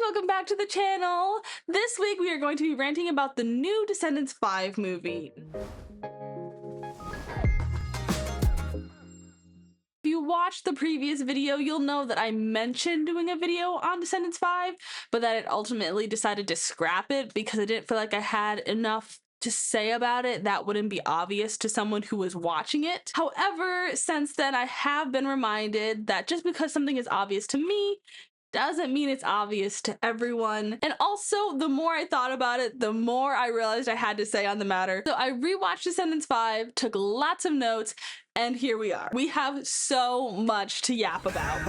welcome back to the channel. This week we are going to be ranting about the new Descendants 5 movie. If you watched the previous video, you'll know that I mentioned doing a video on Descendants 5, but that it ultimately decided to scrap it because I didn't feel like I had enough to say about it that wouldn't be obvious to someone who was watching it. However, since then I have been reminded that just because something is obvious to me doesn't mean it's obvious to everyone. And also, the more I thought about it, the more I realized I had to say on the matter. So I rewatched Descendants 5, took lots of notes, and here we are. We have so much to yap about.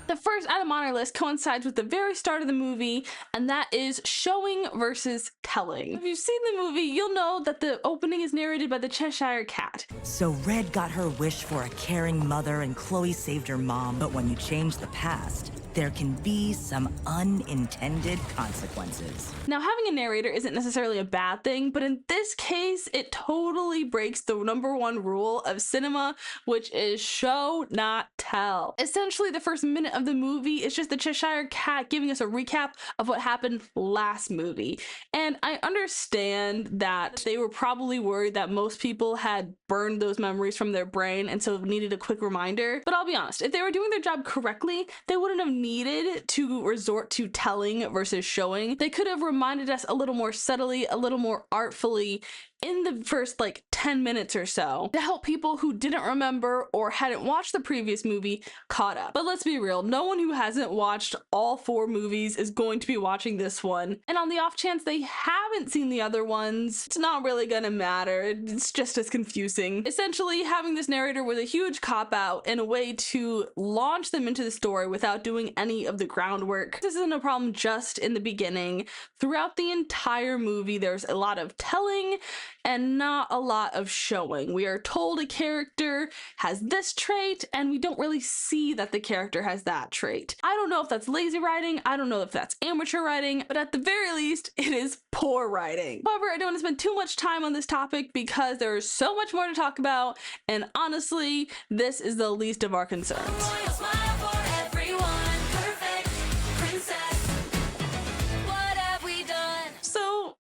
The first item on our list coincides with the very start of the movie, and that is showing versus telling. If you've seen the movie, you'll know that the opening is narrated by the Cheshire Cat. So Red got her wish for a caring mother and Chloe saved her mom. But when you change the past, there can be some unintended consequences. Now, having a narrator isn't necessarily a bad thing, but in this case, it totally breaks the #1 rule of cinema, which is show, not tell. Essentially, the first minute of the movie is just the Cheshire Cat giving us a recap of what happened last movie. And I understand that they were probably worried that most people had burned those memories from their brain and so needed a quick reminder. But I'll be honest, if they were doing their job correctly, they wouldn't have needed to resort to telling versus showing. They could have reminded us a little more subtly, a little more artfully in the first 10 minutes or so to help people who didn't remember or hadn't watched the previous movie caught up. But let's be real, no one who hasn't watched all 4 movies is going to be watching this one. And on the off chance they haven't seen the other ones, it's not really gonna matter. It's just as confusing. Essentially, having this narrator was a huge cop-out and a way to launch them into the story without doing any of the groundwork. This isn't a problem just in the beginning. Throughout the entire movie, there's a lot of telling and not a lot of showing. We are told a character has this trait and we don't really see that the character has that trait. I don't know if that's lazy writing, I don't know if that's amateur writing, but at the very least, it is poor writing. However, I don't want to spend too much time on this topic because there is so much more to talk about, and honestly, this is the least of our concerns.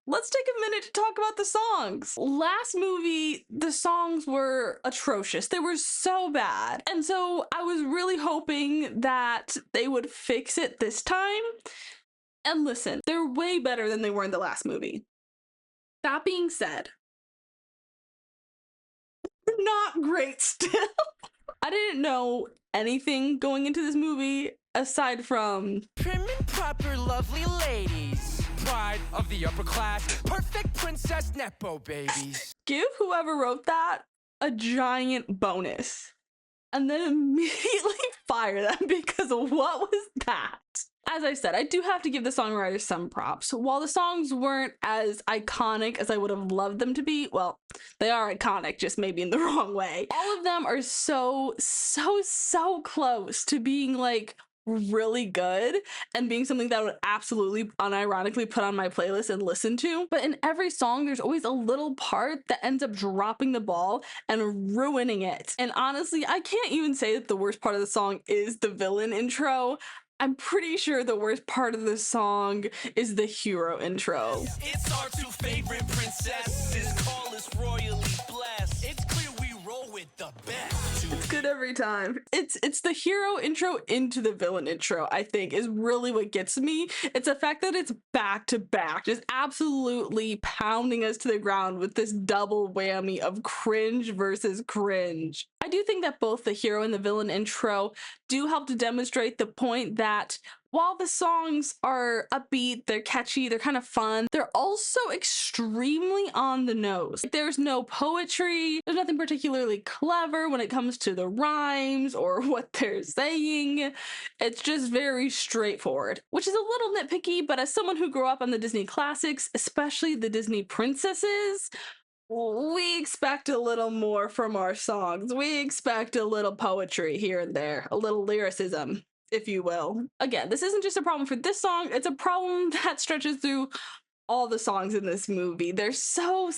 Let's take a minute to talk about the songs. Last movie, the songs were atrocious. They were so bad. And so I was really hoping that they would fix it this time. And listen, they're way better than they were in the last movie. That being said, they're not great still. I didn't know anything going into this movie aside from prim and proper lovely ladies, pride of the upper class, perfect princess nepo babies. Give whoever wrote that a giant bonus and then immediately fire them because what was that? As I said, I do have to give the songwriters some props. While the songs weren't as iconic as I would have loved them to be, well, they are iconic, just maybe in the wrong way. All of them are so close to being really good and being something that I would absolutely unironically put on my playlist and listen to. But in every song, there's always a little part that ends up dropping the ball and ruining it. And honestly, I can't even say that the worst part of the song is the villain intro. I'm pretty sure the worst part of the song is the hero intro. It's our 2 favorite princesses, call us royally blessed. It's clear we roll with the best. It's good every time. It's the hero intro into the villain intro, I think, is really what gets me. It's the fact that it's back to back, just absolutely pounding us to the ground with this double whammy of cringe versus cringe. I do think that both the hero and the villain intro do help to demonstrate the point that while the songs are upbeat, they're catchy, they're kind of fun, they're also extremely on the nose. There's no poetry, there's nothing particularly clever when it comes to the rhymes or what they're saying. It's just very straightforward, which is a little nitpicky, but as someone who grew up on the Disney classics, especially the Disney princesses, we expect a little more from our songs. We expect a little poetry here and there, a little lyricism, if you will. Again, this isn't just a problem for this song, it's a problem that stretches through all the songs in this movie. They're so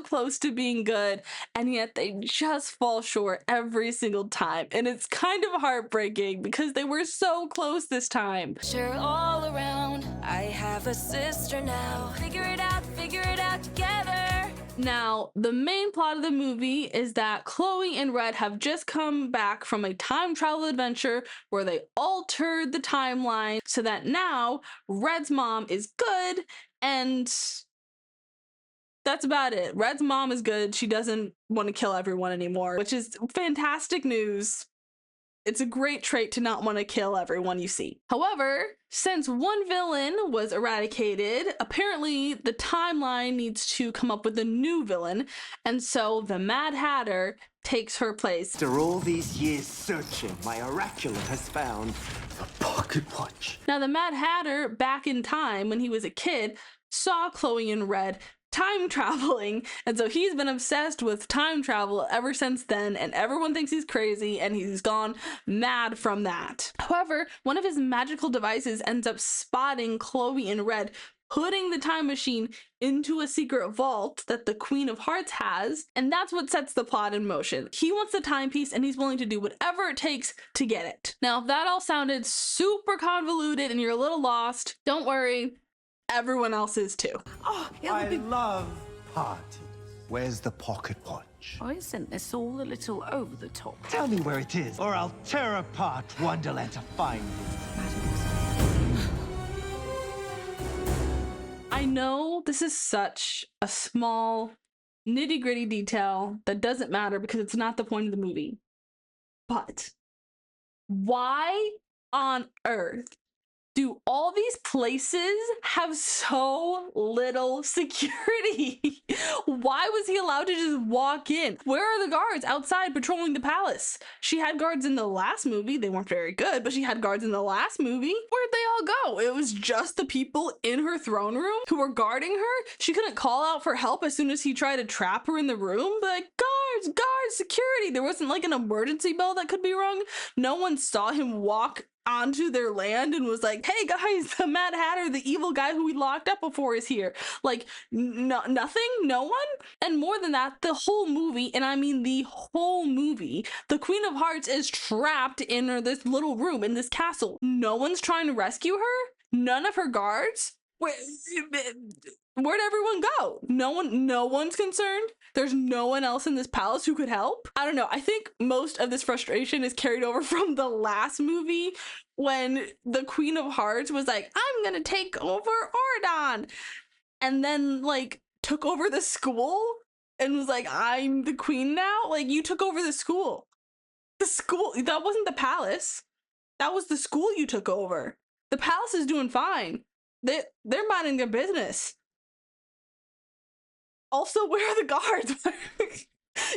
close to being good, and yet they just fall short every single time. And it's kind of heartbreaking because they were so close this time. Sure, all around. I have a sister now. Figure it out together. Now, the main plot of the movie is that Chloe and Red have just come back from a time travel adventure where they altered the timeline so that now Red's mom is good, and that's about it. Red's mom is good. She doesn't want to kill everyone anymore, which is fantastic news. It's a great trait to not want to kill everyone you see. However, since one villain was eradicated, apparently the timeline needs to come up with a new villain, and so the Mad Hatter takes her place. After all these years searching, my oracular has found the pocket watch. Now, the Mad Hatter, back in time when he was a kid, saw Chloe and Red time traveling, and so he's been obsessed with time travel ever since then, and everyone thinks he's crazy, and he's gone mad from that. However, one of his magical devices ends up spotting Chloe and Red putting the time machine into a secret vault that the Queen of Hearts has, and that's what sets the plot in motion. He wants the timepiece, and he's willing to do whatever it takes to get it. Now, if that all sounded super convoluted and you're a little lost, don't worry, everyone else is too. Oh, I love parties. Where's the pocket watch? Oh, isn't this all a little over the top? Tell me where it is, or I'll tear apart Wonderland to find it. I know this is such a small, nitty-gritty detail that doesn't matter because it's not the point of the movie. But why on earth do all these places have so little security? Why was he allowed to just walk in? Where are the guards outside patrolling the palace? She had guards in the last movie. They weren't very good, but she had guards in the last movie. Where'd they all go? It was just the people in her throne room who were guarding her. She couldn't call out for help as soon as he tried to trap her in the room. But like, guards, security. There wasn't like an emergency bell that could be rung. No one saw him walk onto their land and was like, hey guys, the Mad Hatter, the evil guy who we locked up before, is here. Like, nothing, no one. And more than that, the whole movie, and I mean the whole movie, the Queen of Hearts is trapped in this little room in this castle. No one's trying to rescue her. None of her guards. Where'd everyone go? No one's concerned. There's no one else in this palace who could help. I don't know. I think most of this frustration is carried over from the last movie when the Queen of Hearts was like, I'm gonna take over Oradon, and then like took over the school and was like, I'm the queen now. Like, you took over the school. The school, that wasn't the palace. That was the school you took over. The palace is doing fine. They're minding their business. Also, where are the guards?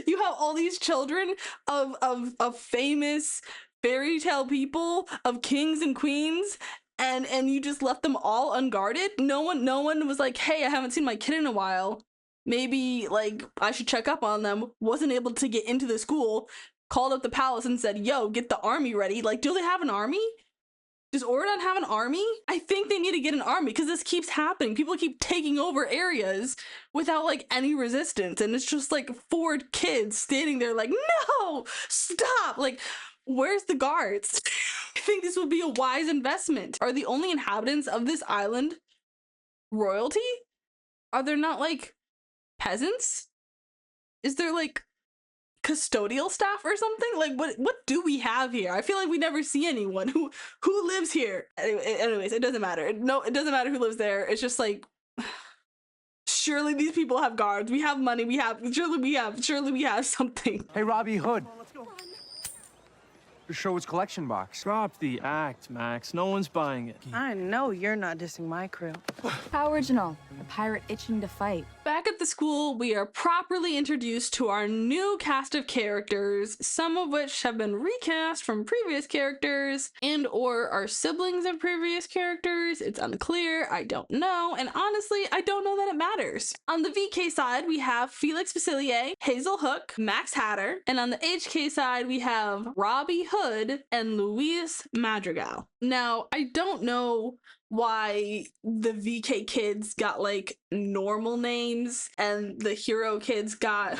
You have all these children of famous fairy tale people, of kings and queens, and you just left them all unguarded. No one was like, hey, I haven't seen my kid in a while. Maybe like I should check up on them. Wasn't able to get into the school. Called up the palace and said, yo, get the army ready. Like, do they have an army? Does Oradon have an army? I think they need to get an army because this keeps happening. People keep taking over areas without like any resistance. And it's just like 4 kids standing there like, no, stop. Like, where's the guards? I think this would be a wise investment. Are the only inhabitants of this island royalty? Are there not like peasants? Is there like custodial staff or something? Like, what do we have here? I feel like we never see anyone who lives here. Anyways, it doesn't matter. No, it doesn't matter who lives there. It's just like, surely these people have guards. We have money. Surely we have something. Hey, Robbie Hood. Show his collection box. Drop the act, Max. No one's buying it. I know you're not dissing my crew. How original. A pirate itching to fight. Back at the school, we are properly introduced to our new cast of characters, some of which have been recast from previous characters and or are siblings of previous characters. It's unclear. I don't know. And honestly, I don't know that it matters. On the VK side, we have Felix Facilier, Hazel Hook, Max Hatter. And on the HK side, we have Robbie Hood, Hood and Luis Madrigal. Now, I don't know why the VK kids got like normal names and the hero kids got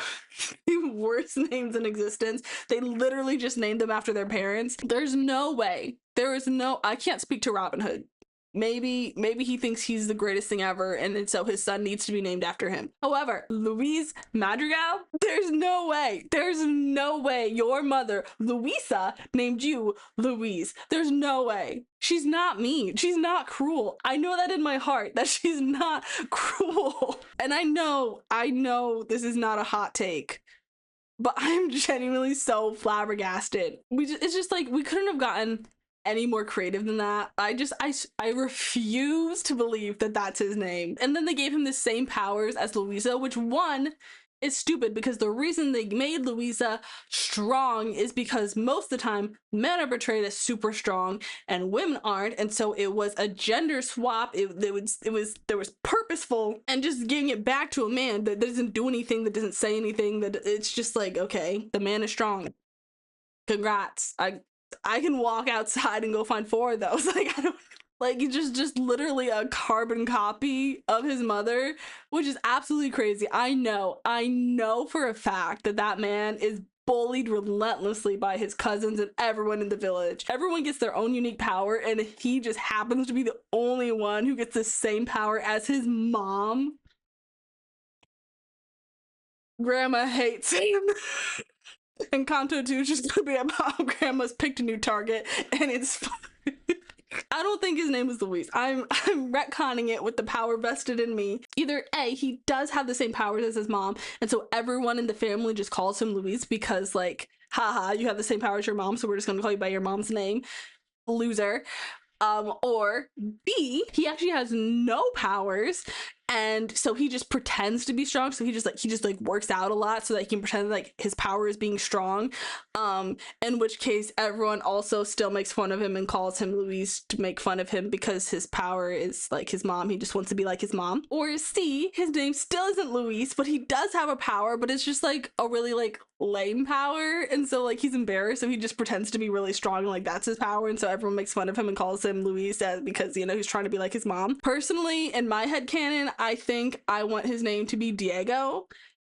the worst names in existence. They literally just named them after their parents. There's no way. There is no, I can't speak to Robin Hood. Maybe he thinks he's the greatest thing ever, and so his son needs to be named after him. However, Luis Madrigal, there's no way your mother, Luisa, named you Louise. There's no way. She's not mean. She's not cruel. I know that in my heart, that she's not cruel. And I know this is not a hot take, but I'm genuinely so flabbergasted. It's just like, we couldn't have gotten any more creative than that. I refuse to believe that that's his name. And then they gave him the same powers as Louisa, which one is stupid, because the reason they made Louisa strong is because most of the time men are portrayed as super strong and women aren't, and so it was a gender swap. There was purposeful, and just giving it back to a man that doesn't do anything, that doesn't say anything, that it's just like, okay, the man is strong. Congrats. I can walk outside and go find 4 of those. Like, I don't, like, just literally a carbon copy of his mother, which is absolutely crazy. I know for a fact that man is bullied relentlessly by his cousins and everyone in the village. Everyone gets their own unique power, and he just happens to be the only one who gets the same power as his mom. Grandma hates him. And Kanto 2 is just gonna be about how grandma's picked a new target, and it's I don't think his name is Luis. I'm retconning it with the power vested in me. Either A, he does have the same powers as his mom, and so everyone in the family just calls him Luis because, like, haha, you have the same power as your mom, so we're just gonna call you by your mom's name. Loser. Or B, he actually has no powers, and so he just pretends to be strong. So he just works out a lot so that he can pretend like his power is being strong. In which case everyone also still makes fun of him and calls him Luis to make fun of him because his power is like his mom. He just wants to be like his mom. Or C, his name still isn't Luis, but he does have a power, but it's just like a really like lame power, and so like he's embarrassed, so he just pretends to be really strong, like that's his power, and so everyone makes fun of him and calls him Luis because, you know, he's trying to be like his mom. Personally, in my headcanon, I think I want his name to be Diego,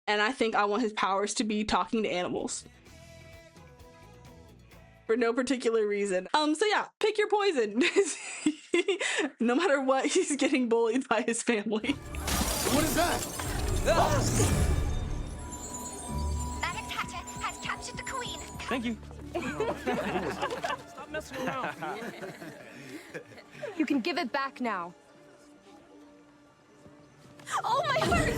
and I think I want his powers to be talking to animals. For no particular reason. So yeah, pick your poison. No matter what, he's getting bullied by his family. What is that? The queen. Thank you. Stop messing around. You can give it back now. Oh, my heart!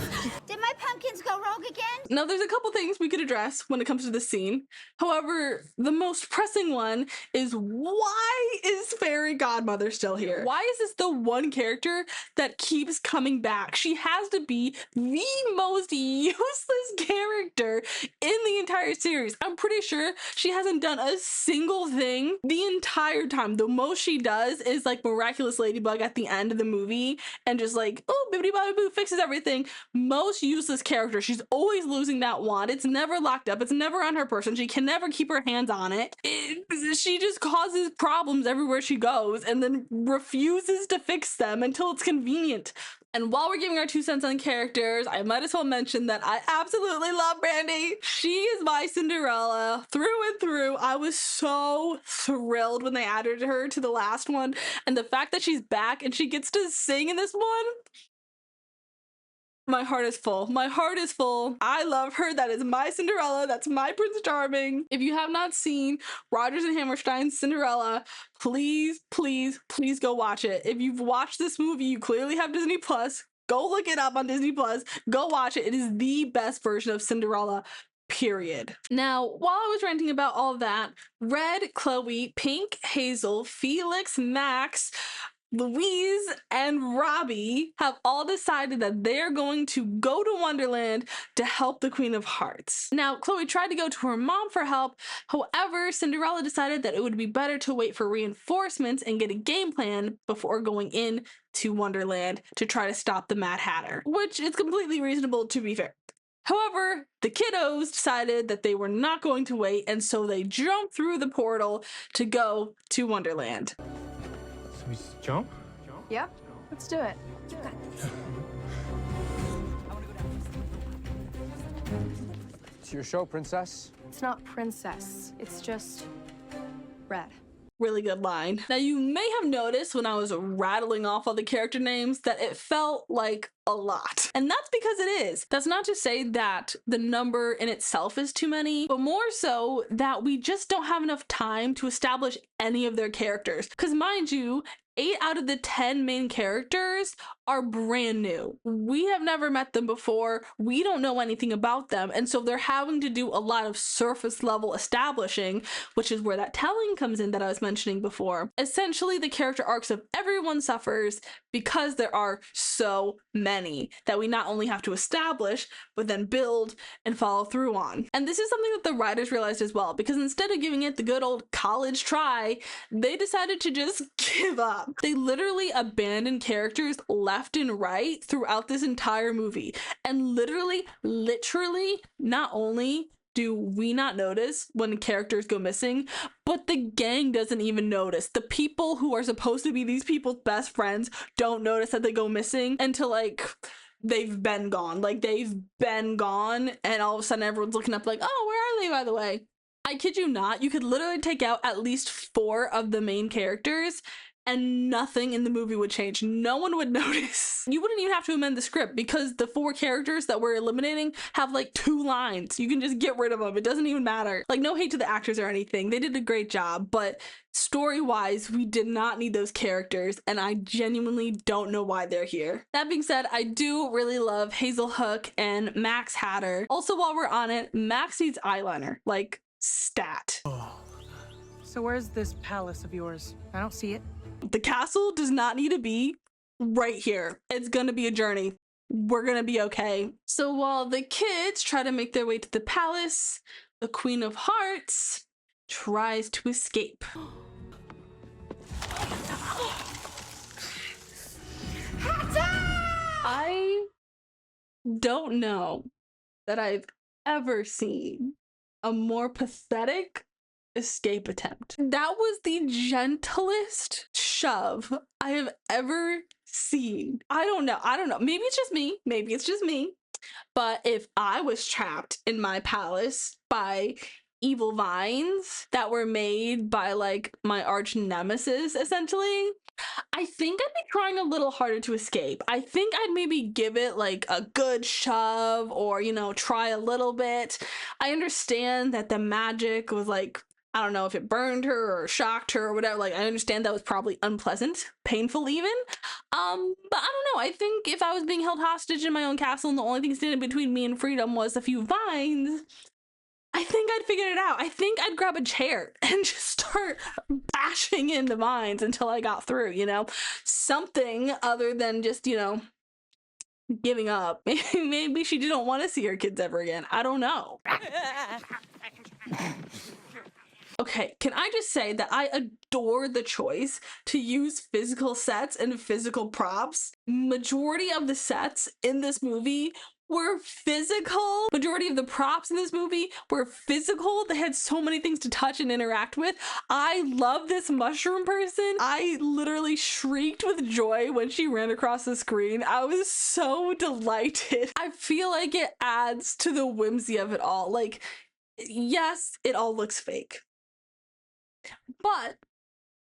Did my pumpkins go rogue again? Now, there's a couple things we could address when it comes to this scene. However, the most pressing one is, why is Fairy Godmother still here? Why is this the one character that keeps coming back? She has to be the most useless character in the entire series. I'm pretty sure she hasn't done a single thing the entire time. The most she does is like Miraculous Ladybug at the end of the movie and just like, oh, bibbidi bobbidi boo, fixes everything. Most useless character. She's always losing that wand. It's never locked up. It's never on her person. She can never keep her hands on it. She just causes problems everywhere she goes and then refuses to fix them until it's convenient. And while we're giving our 2 cents on characters, I might as well mention that I absolutely love Brandy. She is my Cinderella through and through. I was so thrilled when they added her to the last one. And the fact that she's back and she gets to sing in this one, my heart is full. My heart is full. I love her. That is my Cinderella. That's my Prince Charming. If you have not seen Rodgers and Hammerstein's Cinderella, please, please, please go watch it. If you've watched this movie, you clearly have Disney Plus. Go look it up on Disney Plus. Go watch it. It is the best version of Cinderella, period. Now, while I was ranting about all of that, Red, Chloe, Pink, Hazel, Felix, Max, Louise, and Robbie have all decided that they're going to go to Wonderland to help the Queen of Hearts. Now, Chloe tried to go to her mom for help. However, Cinderella decided that it would be better to wait for reinforcements and get a game plan before going in to Wonderland to try to stop the Mad Hatter, which is completely reasonable, to be fair. However, the kiddos decided that they were not going to wait, and so they jumped through the portal to go to Wonderland. So we just jump? Yep, let's do it. It's your show, princess. It's not princess, it's just red. Really good line. Now, you may have noticed when I was rattling off all the character names that it felt like a lot. And that's because it is. That's not to say that the number in itself is too many, but more so that we just don't have enough time to establish any of their characters. Because mind you, 8 out of the 10 main characters are brand new. We have never met them before. We don't know anything about them. And so they're having to do a lot of surface level establishing, which is where that telling comes in that I was mentioning before. Essentially, the character arcs of everyone suffers because there are so many that we not only have to establish, but then build and follow through on. And this is something that the writers realized as well, because instead of giving it the good old college try, they decided to just give up. They literally abandoned characters left and right throughout this entire movie. And literally, not only do we not notice when characters go missing, but the gang doesn't even notice. The people who are supposed to be these people's best friends don't notice that they go missing until like they've been gone. Like they've been gone and all of a sudden everyone's looking up like, oh, where are they, by the way? I kid you not, you could literally take out at least 4 of the main characters and nothing in the movie would change. No one would notice. You wouldn't even have to amend the script because the 4 characters that we're eliminating have like 2 lines. You can just get rid of them. It doesn't even matter. Like, no hate to the actors or anything. They did a great job, but story-wise, we did not need those characters, and I genuinely don't know why they're here. That being said, I do really love Hazel Hook and Max Hatter. Also, while we're on it, Max needs eyeliner. Like, stat. So where's this palace of yours? I don't see it. The castle does not need to be right here. It's gonna be a journey. We're gonna be okay. So while the kids try to make their way to the palace, the Queen of Hearts tries to escape. I don't know that I've ever seen a more pathetic escape attempt. That was the gentlest shove I have ever seen. I don't know. Maybe it's just me. But if I was trapped in my palace by evil vines that were made by like my arch nemesis, essentially, I think I'd be trying a little harder to escape. I think I'd maybe give it like a good shove or, you know, try a little bit. I understand that the magic was like, I don't know if it burned her or shocked her or whatever. Like, I understand that was probably unpleasant, painful even. But I don't know. I think if I was being held hostage in my own castle and the only thing standing between me and freedom was a few vines, I think I'd figure it out. I think I'd grab a chair and just start bashing into vines until I got through, you know? Something other than just, you know, giving up. Maybe she didn't want to see her kids ever again. I don't know. Okay, can I just say that I adore the choice to use physical sets and physical props. Majority of the sets in this movie were physical. Majority of the props in this movie were physical. They had so many things to touch and interact with. I love this mushroom person. I literally shrieked with joy when she ran across the screen. I was so delighted. I feel like it adds to the whimsy of it all. Like, yes, it all looks fake, but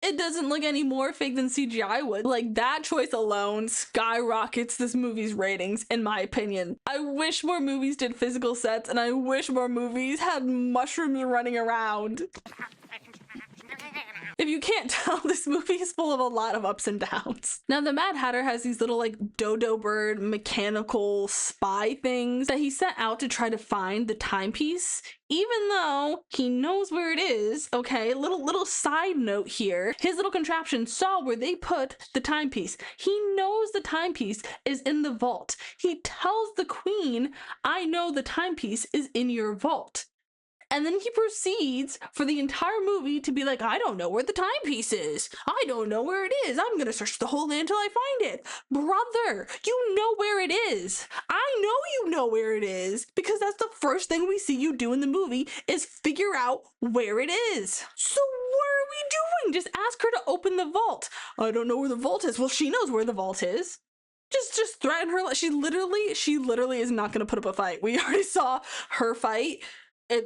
it doesn't look any more fake than CGI would. Like, that choice alone skyrockets this movie's ratings, in my opinion. I wish more movies did physical sets, and I wish more movies had mushrooms running around. If you can't tell, this movie is full of a lot of ups and downs. Now, the Mad Hatter has these little like dodo bird mechanical spy things that he set out to try to find the timepiece, even though he knows where it is. Okay, little side note here. His little contraption saw where they put the timepiece. He knows the timepiece is in the vault. He tells the queen, I know the timepiece is in your vault. And then he proceeds for the entire movie to be like, I don't know where the timepiece is. I don't know where it is. I'm gonna search the whole land till I find it. Brother, you know where it is. I know you know where it is, because that's the first thing we see you do in the movie is figure out where it is. So what are we doing? Just ask her to open the vault. I don't know where the vault is. Well, she knows where the vault is. Just threaten her. She literally is not gonna put up a fight. We already saw her fight.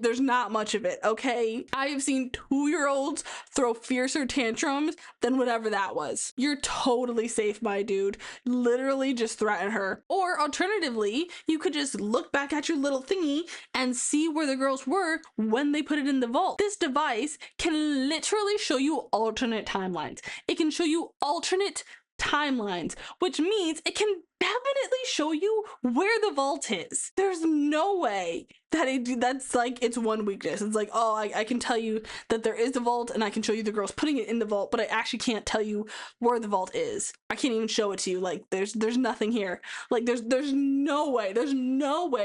There's not much of it, okay? I have seen 2-year-olds throw fiercer tantrums than whatever that was. You're totally safe, my dude. Literally just threaten her. Or alternatively, you could just look back at your little thingy and see where the girls were when they put it in the vault. This device can literally show you alternate timelines. It can show you alternate timelines, which means it can definitely show you where the vault is. There's no way that that's like its one weakness. It's like, oh, I can tell you that there is a vault and I can show you the girls putting it in the vault, but I actually can't tell you where the vault is. I can't even show it to you. Like there's nothing here. Like there's no way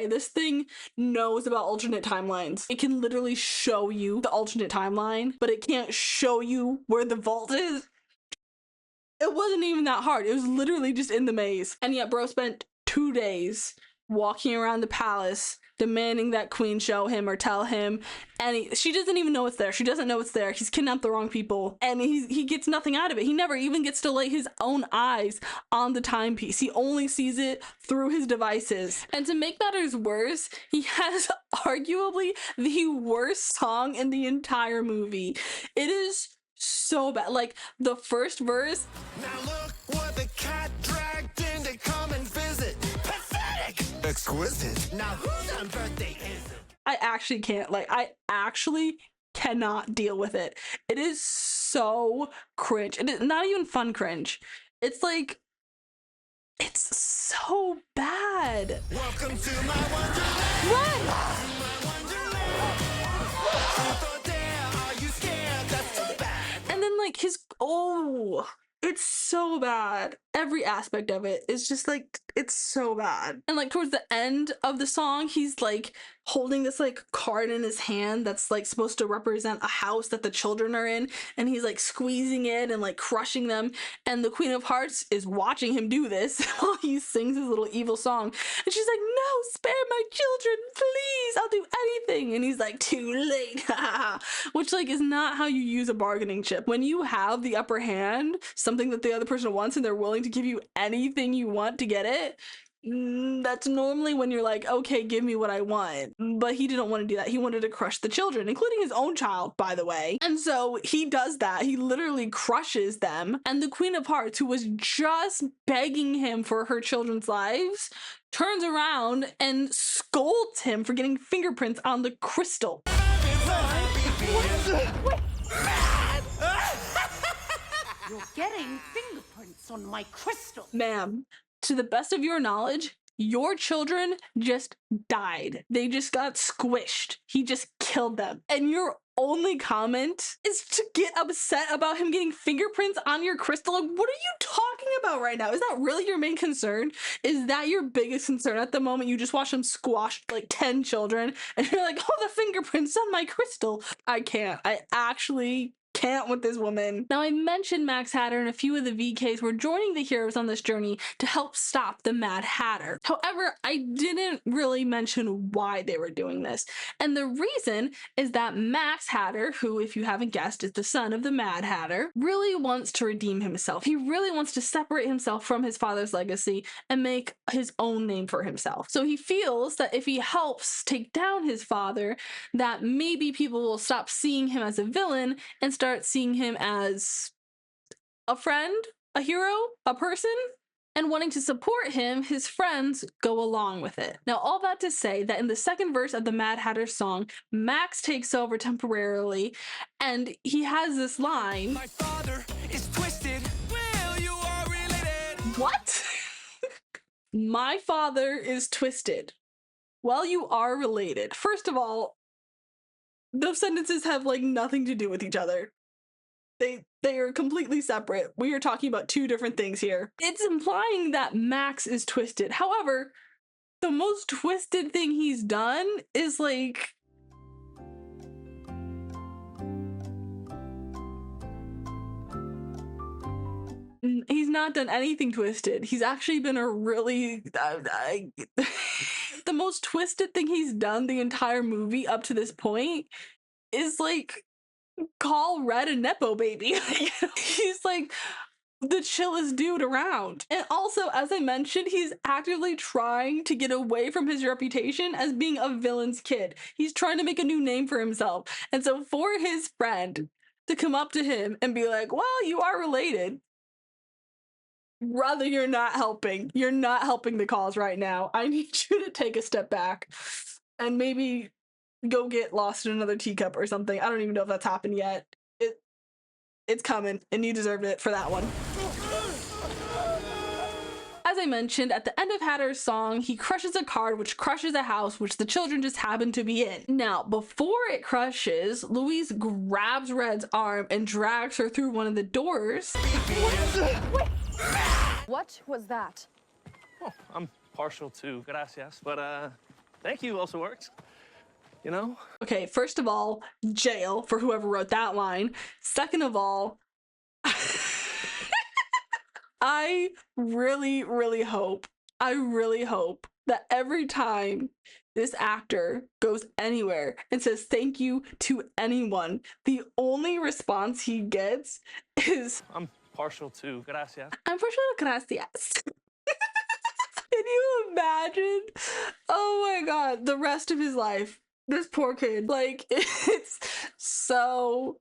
this thing knows about alternate timelines. It can literally show you the alternate timeline, but it can't show you where the vault is. It wasn't even that hard. It was literally just in the maze. And yet bro spent 2 days walking around the palace demanding that Queen show him or tell him, and she doesn't even know it's there. She doesn't know it's there. He's kidnapped the wrong people, and he gets nothing out of it. He never even gets to lay his own eyes on the timepiece. He only sees it through his devices. And to make matters worse, he has arguably the worst song in the entire movie. It is so bad. Like the first verse, Now look what the cat dragged in to come and visit. Pathetic! Exquisite. Now whose on birthday is it? I actually can't. Like, I actually cannot deal with it. It is so cringe. It is not even fun cringe. It's like, it's so bad. Welcome to my wonderland. Run! My wonderland. Truth or dare, are you scared? That's too bad. And then like it's so bad. Every aspect of it is just like, it's so bad. And like towards the end of the song, he's like holding this like card in his hand that's like supposed to represent a house that the children are in, and he's like squeezing it and like crushing them, and the Queen of Hearts is watching him do this while he sings his little evil song, and she's like, no, spare my children, please, I'll do anything. And he's like, too late. Which like is not how you use a bargaining chip. When you have the upper hand, something that the other person wants, and they're willing to give you anything you want to get it, that's normally when you're like, okay, give me what I want. But he didn't want to do that. He wanted to crush the children, including his own child, by the way. And so he does that. He literally crushes them. And the Queen of Hearts, who was just begging him for her children's lives, turns around and scolds him for getting fingerprints on the crystal. You're getting fingerprints on my crystal. Ma'am, to the best of your knowledge, your children just died. They just got squished. He just killed them. And your only comment is to get upset about him getting fingerprints on your crystal. Like, what are you talking about right now? Is that really your main concern? Is that your biggest concern at the moment? You just watch him squash like 10 children and you're like, oh, the fingerprints on my crystal. I can't. I actually can't with this woman. Now, I mentioned Max Hatter and a few of the VKs were joining the heroes on this journey to help stop the Mad Hatter. However, I didn't really mention why they were doing this. And the reason is that Max Hatter, who, if you haven't guessed, is the son of the Mad Hatter, really wants to redeem himself. He really wants to separate himself from his father's legacy and make his own name for himself. So he feels that if he helps take down his father, that maybe people will stop seeing him as a villain and start seeing him as a friend, a hero, a person, and wanting to support him, his friends go along with it. Now, all that to say that in the second verse of the Mad Hatter song, Max takes over temporarily, and he has this line. My father is twisted. Well, you are related. What? My father is twisted. Well, you are related. First of all, those sentences have like nothing to do with each other. They are completely separate. We are talking about two different things here. It's implying that Max is twisted. However, the most twisted thing he's done is like not done anything twisted. He's actually been a really the most twisted thing he's done the entire movie up to this point is like call Red a nepo baby. He's like the chillest dude around. And also, as I mentioned, he's actively trying to get away from his reputation as being a villain's kid. He's trying to make a new name for himself. And so for his friend to come up to him and be like, well, you are related. Brother, you're not helping. You're not helping the cause right now. I need you to take a step back and maybe go get lost in another teacup or something. I don't even know if that's happened yet. It's coming, and you deserved it for that one. As I mentioned, at the end of Hatter's song, he crushes a card, which crushes a house, which the children just happen to be in. Now, before it crushes, Louise grabs Red's arm and drags her through one of the doors. What was that? Oh, I'm partial to gracias, but thank you also works. You know? Okay, first of all, jail for whoever wrote that line. Second of all, I really, really hope that every time this actor goes anywhere and says thank you to anyone, the only response he gets is, I'm partial to gracias. I'm partial to gracias. Can you imagine? Oh my god, the rest of his life. This poor kid, like, it's so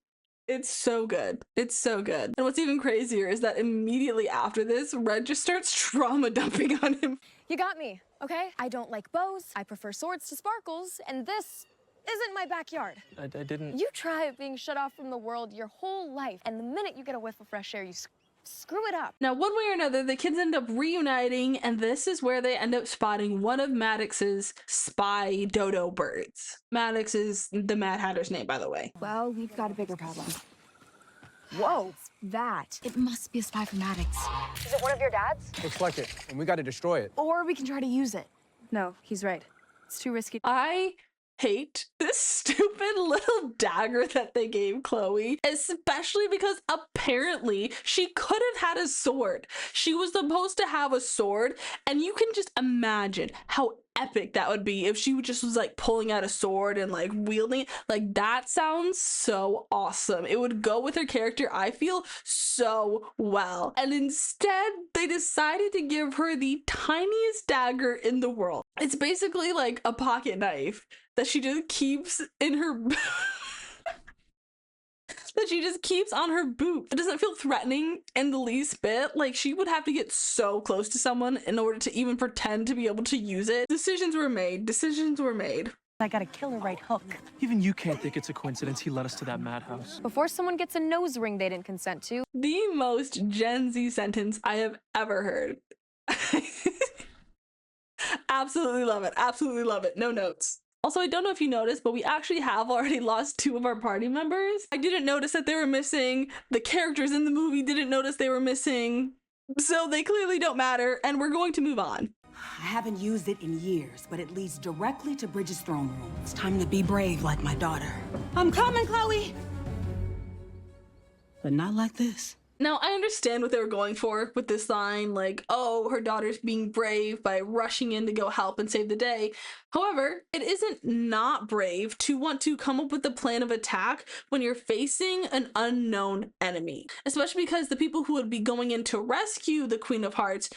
good. It's so good. And what's even crazier is that immediately after this, Red just starts trauma dumping on him. You got me, okay? I don't like bows. I prefer swords to sparkles, and this isn't my backyard. I didn't... You try being shut off from the world your whole life, and the minute you get a whiff of fresh air, you screw it up. Now, one way or another, the kids end up reuniting, and this is where they end up spotting one of Maddox's spy dodo birds. Maddox is the Mad Hatter's name, by the way. Well, we've got a bigger problem. Whoa, that. It must be a spy from Maddox. Is it one of your dad's? Looks like it, and we gotta destroy it. Or we can try to use it. No, he's right. It's too risky. I hate this stupid little dagger that they gave Chloe, especially because apparently she could have had a sword. She was supposed to have a sword, and you can just imagine how epic that would be if she just was like pulling out a sword and like wielding it. Like, that sounds so awesome. It would go with her character, I feel, so well. And instead they decided to give her the tiniest dagger in the world. It's basically like a pocket knife that she just keeps in her that she just keeps on her boot. It doesn't feel threatening in the least bit. Like, she would have to get so close to someone in order to even pretend to be able to use it. Decisions were made. I got a killer right hook. Even you can't think it's a coincidence he led us to that madhouse. Before someone gets a nose ring they didn't consent to. The most Gen Z sentence I have ever heard. Absolutely love it. Absolutely love it. No notes. Also, I don't know if you noticed, but we actually have already lost 2 of our party members. I didn't notice that they were missing. The characters in the movie didn't notice they were missing. So they clearly don't matter, and we're going to move on. I haven't used it in years, but it leads directly to Bridget's throne room. It's time to be brave like my daughter. I'm coming, Chloe! But not like this. Now, I understand what they were going for with this line, like, oh, her daughter's being brave by rushing in to go help and save the day. However, it isn't not brave to want to come up with a plan of attack when you're facing an unknown enemy, especially because the people who would be going in to rescue the Queen of Hearts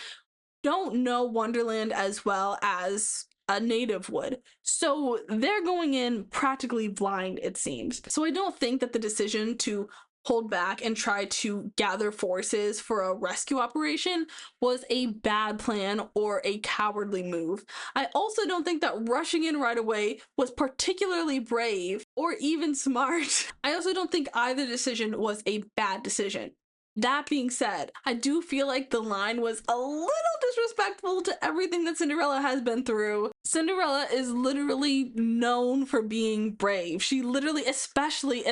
don't know Wonderland as well as a native would. So they're going in practically blind, it seems. So I don't think that the decision to hold back and try to gather forces for a rescue operation was a bad plan or a cowardly move. I also don't think that rushing in right away was particularly brave or even smart. I also don't think either decision was a bad decision. That being said, I do feel like the line was a little disrespectful to everything that Cinderella has been through. Cinderella is literally known for being brave. She literally, especially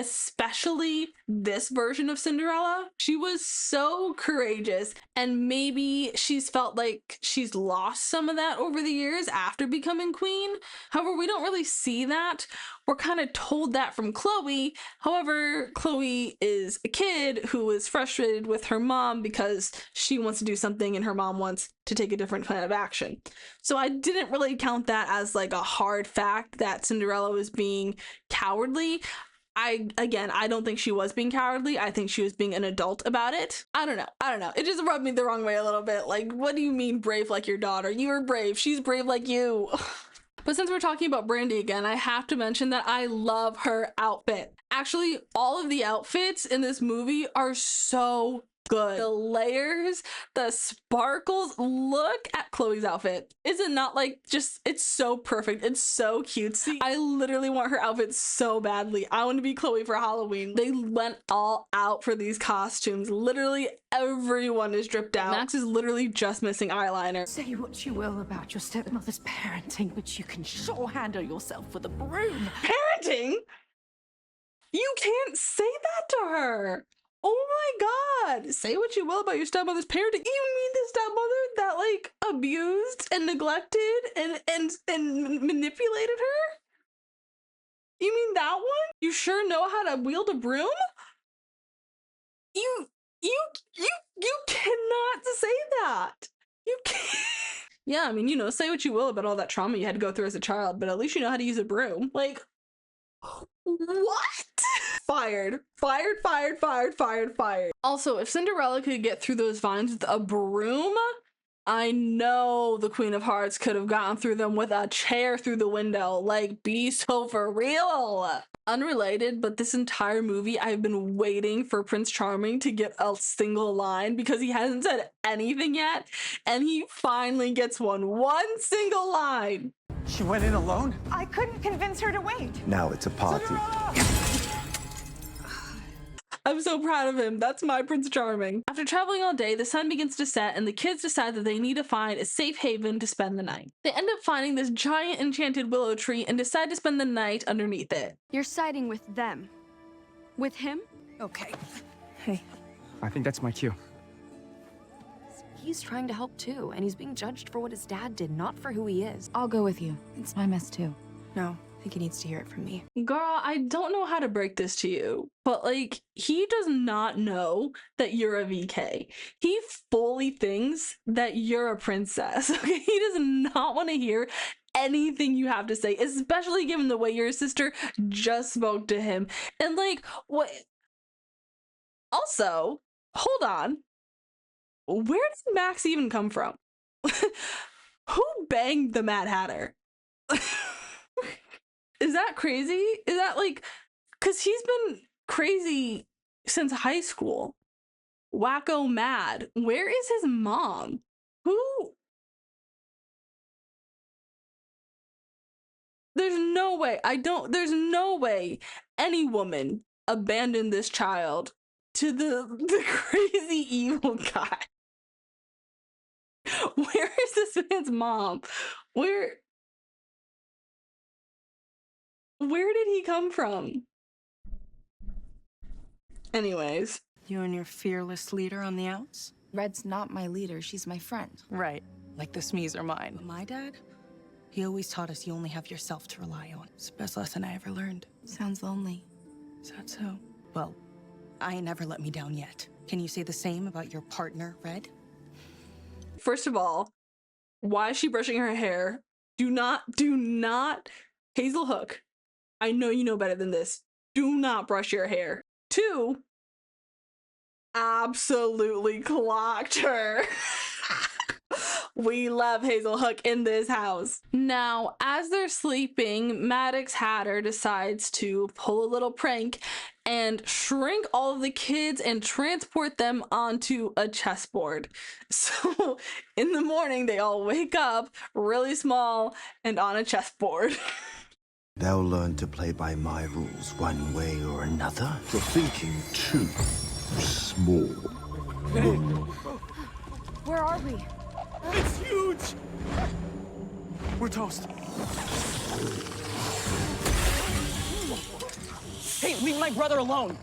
this version of Cinderella, she was so courageous, and maybe she's felt like she's lost some of that over the years after becoming queen. However, we don't really see that. We're kind of told that from Chloe. However, Chloe is a kid who is frustrated isolated with her mom because she wants to do something and her mom wants to take a different plan of action. So I didn't really count that as like a hard fact that Cinderella was being cowardly. I don't think she was being cowardly. I think she was being an adult about it. I don't know. It just rubbed me the wrong way a little bit. Like, what do you mean brave like your daughter? You were brave. She's brave like you. But since we're talking about Brandy again, I have to mention that I love her outfit. Actually, all of the outfits in this movie are so good. The layers, the sparkles. Look at Chloe's outfit. Is it not like just, it's so perfect. It's so cutesy. I literally want her outfit so badly. I want to be Chloe for Halloween. They went all out for these costumes. Literally everyone is dripped out. Max is literally just missing eyeliner. Say what you will about your stepmother's parenting, but you can sure handle yourself with a broom. Parenting? You can't say that to her. Oh my god. Say what you will about your stepmother's parenting. You mean the stepmother that like abused and neglected and manipulated her? You mean that one? You sure know how to wield a broom? You cannot say that. You can't. Yeah, I mean, you know, say what you will about all that trauma you had to go through as a child, but at least you know how to use a broom. Like, what? Fired. Also, if Cinderella could get through those vines with a broom, I know the Queen of Hearts could have gotten through them with a chair through the window. Like, be so for real. Unrelated, but this entire movie I've been waiting for Prince Charming to get a single line because he hasn't said anything yet, and he finally gets one single line. She went in alone? I couldn't convince her to wait. Now it's a party. I'm so proud of him. That's my Prince Charming. After traveling all day, the sun begins to set and the kids decide that they need to find a safe haven to spend the night. They end up finding this giant enchanted willow tree and decide to spend the night underneath it. You're siding with them. With him? Okay. Hey. I think that's my cue. He's trying to help too, and he's being judged for what his dad did, not for who he is. I'll go with you. It's my mess too. No, I think he needs to hear it from me. Girl, I don't know how to break this to you, but like, he does not know that you're a VK. He fully thinks that you're a princess. Okay? He does not want to hear anything you have to say, especially given the way your sister just spoke to him. And like, what? Also, hold on. Where did Max even come from? Who banged the Mad Hatter? Is that crazy? Is that like, because he's been crazy since high school. Wacko mad. Where is his mom? Who? There's no way. There's no way any woman abandoned this child to the crazy evil guy. Where is this man's mom? Where did he come from? Anyways. You and your fearless leader on the outs? Red's not my leader. She's my friend. Right. Like the Smees are mine. But my dad? He always taught us you only have yourself to rely on. It's the best lesson I ever learned. Sounds lonely. Is that so? Well, I ain't never let me down yet. Can you say the same about your partner, Red? First of all, why is she brushing her hair? Do not, Hazel Hook. I know you know better than this. Do not brush your hair. 2, absolutely clocked her. We love Hazel Hook in this house. Now, as they're sleeping, Maddox Hatter decides to pull a little prank and shrink all of the kids and transport them onto a chessboard. So in the morning, they all wake up really small and on a chessboard. They'll learn to play by my rules one way or another. You're thinking too small. Where are we? It's huge! We're toast. Hey, leave my brother alone!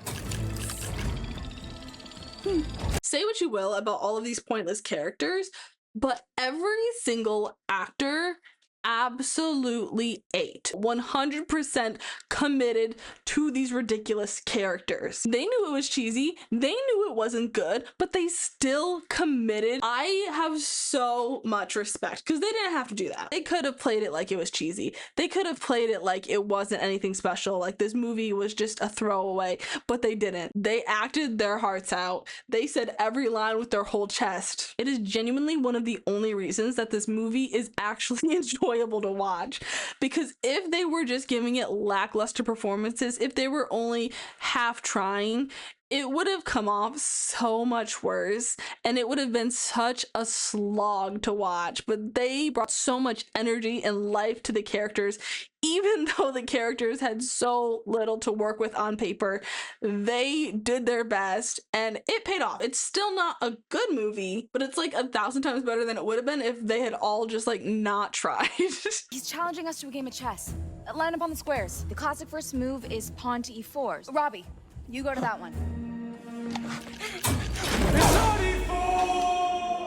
Say what you will about all of these pointless characters, but every single actor absolutely ate. 100% committed to these ridiculous characters. They knew it was cheesy, they knew it wasn't good, but they still committed. I have so much respect because they didn't have to do that. They could have played it like it was cheesy. They could have played it like it wasn't anything special, like this movie was just a throwaway, but they didn't. They acted their hearts out. They said every line with their whole chest. It is genuinely one of the only reasons that this movie is actually enjoyable to watch, because if they were just giving it lackluster performances, if they were only half trying, it would have come off so much worse and it would have been such a slog to watch. But they brought so much energy and life to the characters, even though the characters had so little to work with on paper. They did their best and it paid off. It's still not a good movie, but it's like 1,000 times better than it would have been if they had all just like not tried. He's challenging us to a game of chess. Line up on the squares. The classic first move is pawn to e4. Robbie, you go to that one.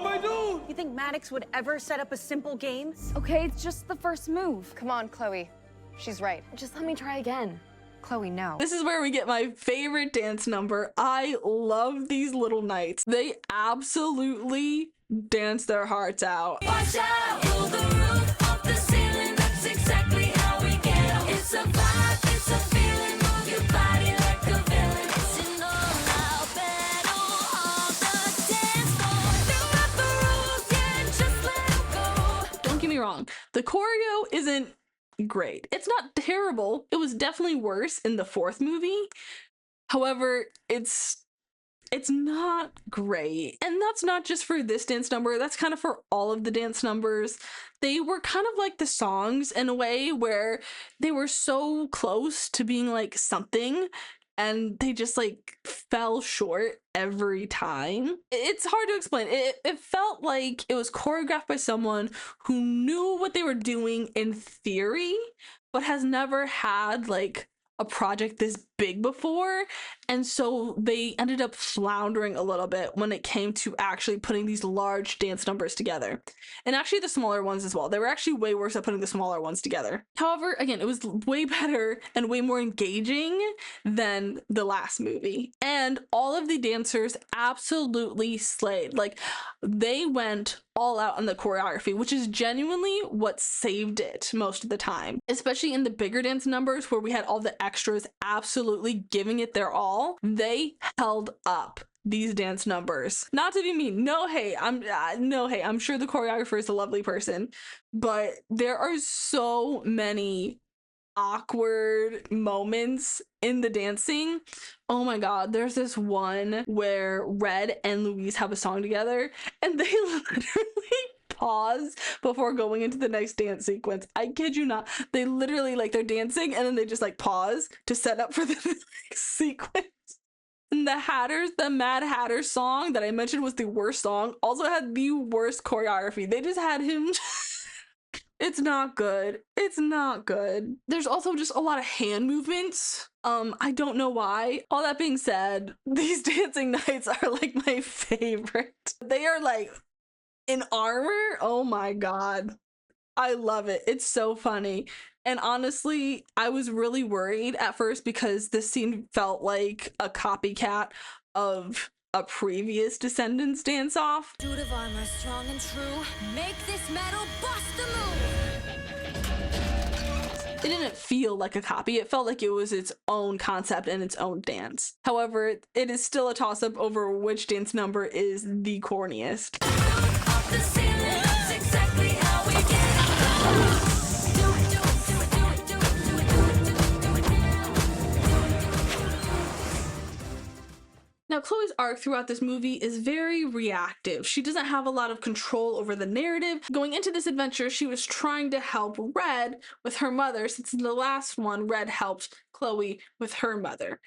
My dude! You think Maddox would ever set up a simple game? Okay, it's just the first move. Come on, Chloe. She's right. Just let me try again. Chloe, no. This is where we get my favorite dance number. I love these little knights. They absolutely dance their hearts out. Watch out, pull the roof off the ceiling. That's exactly how we get. It's a vibe, it's a feeling. Move your body like a villain. It's an all-out battle on the dance floor. Fill up the rules, yeah, just let 'em go. Don't get me wrong, the choreo isn't great. It's not terrible. It was definitely worse in the fourth movie. However, it's not great. And that's not just for this dance number, that's kind of for all of the dance numbers. They were kind of like the songs in a way where they were so close to being like something and they just like fell short every time. It's hard to explain. It felt like it was choreographed by someone who knew what they were doing in theory, but has never had like a project this big before, and so they ended up floundering a little bit when it came to actually putting these large dance numbers together, and actually the smaller ones as well. They were actually way worse at putting the smaller ones together. However, again, it was way better and way more engaging than the last movie, and all of the dancers absolutely slayed. Like, they went all out on the choreography, which is genuinely what saved it most of the time, especially in the bigger dance numbers where we had all the extras absolutely giving it their all. They held up these dance numbers. Not to be mean, no hate, I'm sure the choreographer is a lovely person, but there are so many awkward moments in the dancing. Oh my god, there's this one where Red and Louise have a song together and they literally pause before going into the next dance sequence. I kid you not. They literally, like, they're dancing and then they just like pause to set up for the next sequence. And the Mad Hatter song that I mentioned was the worst song, also had the worst choreography. They just had him it's not good. It's not good. There's also just a lot of hand movements. I don't know why. All that being said, these dancing knights are like my favorite. They are like in armor. Oh my god. I love it. It's so funny. And honestly, I was really worried at first because this scene felt like a copycat of a previous Descendants dance-off. Suit of armor, strong and true. Make this metal bust the move. It didn't feel like a copy. It felt like it was its own concept and its own dance. However, it is still a toss-up over which dance number is the corniest. Off the ceiling, that's exactly how we get. Now, Chloe's arc throughout this movie is very reactive. She doesn't have a lot of control over the narrative. Going into this adventure, she was trying to help Red with her mother, since in the last one, Red helped Chloe with her mother.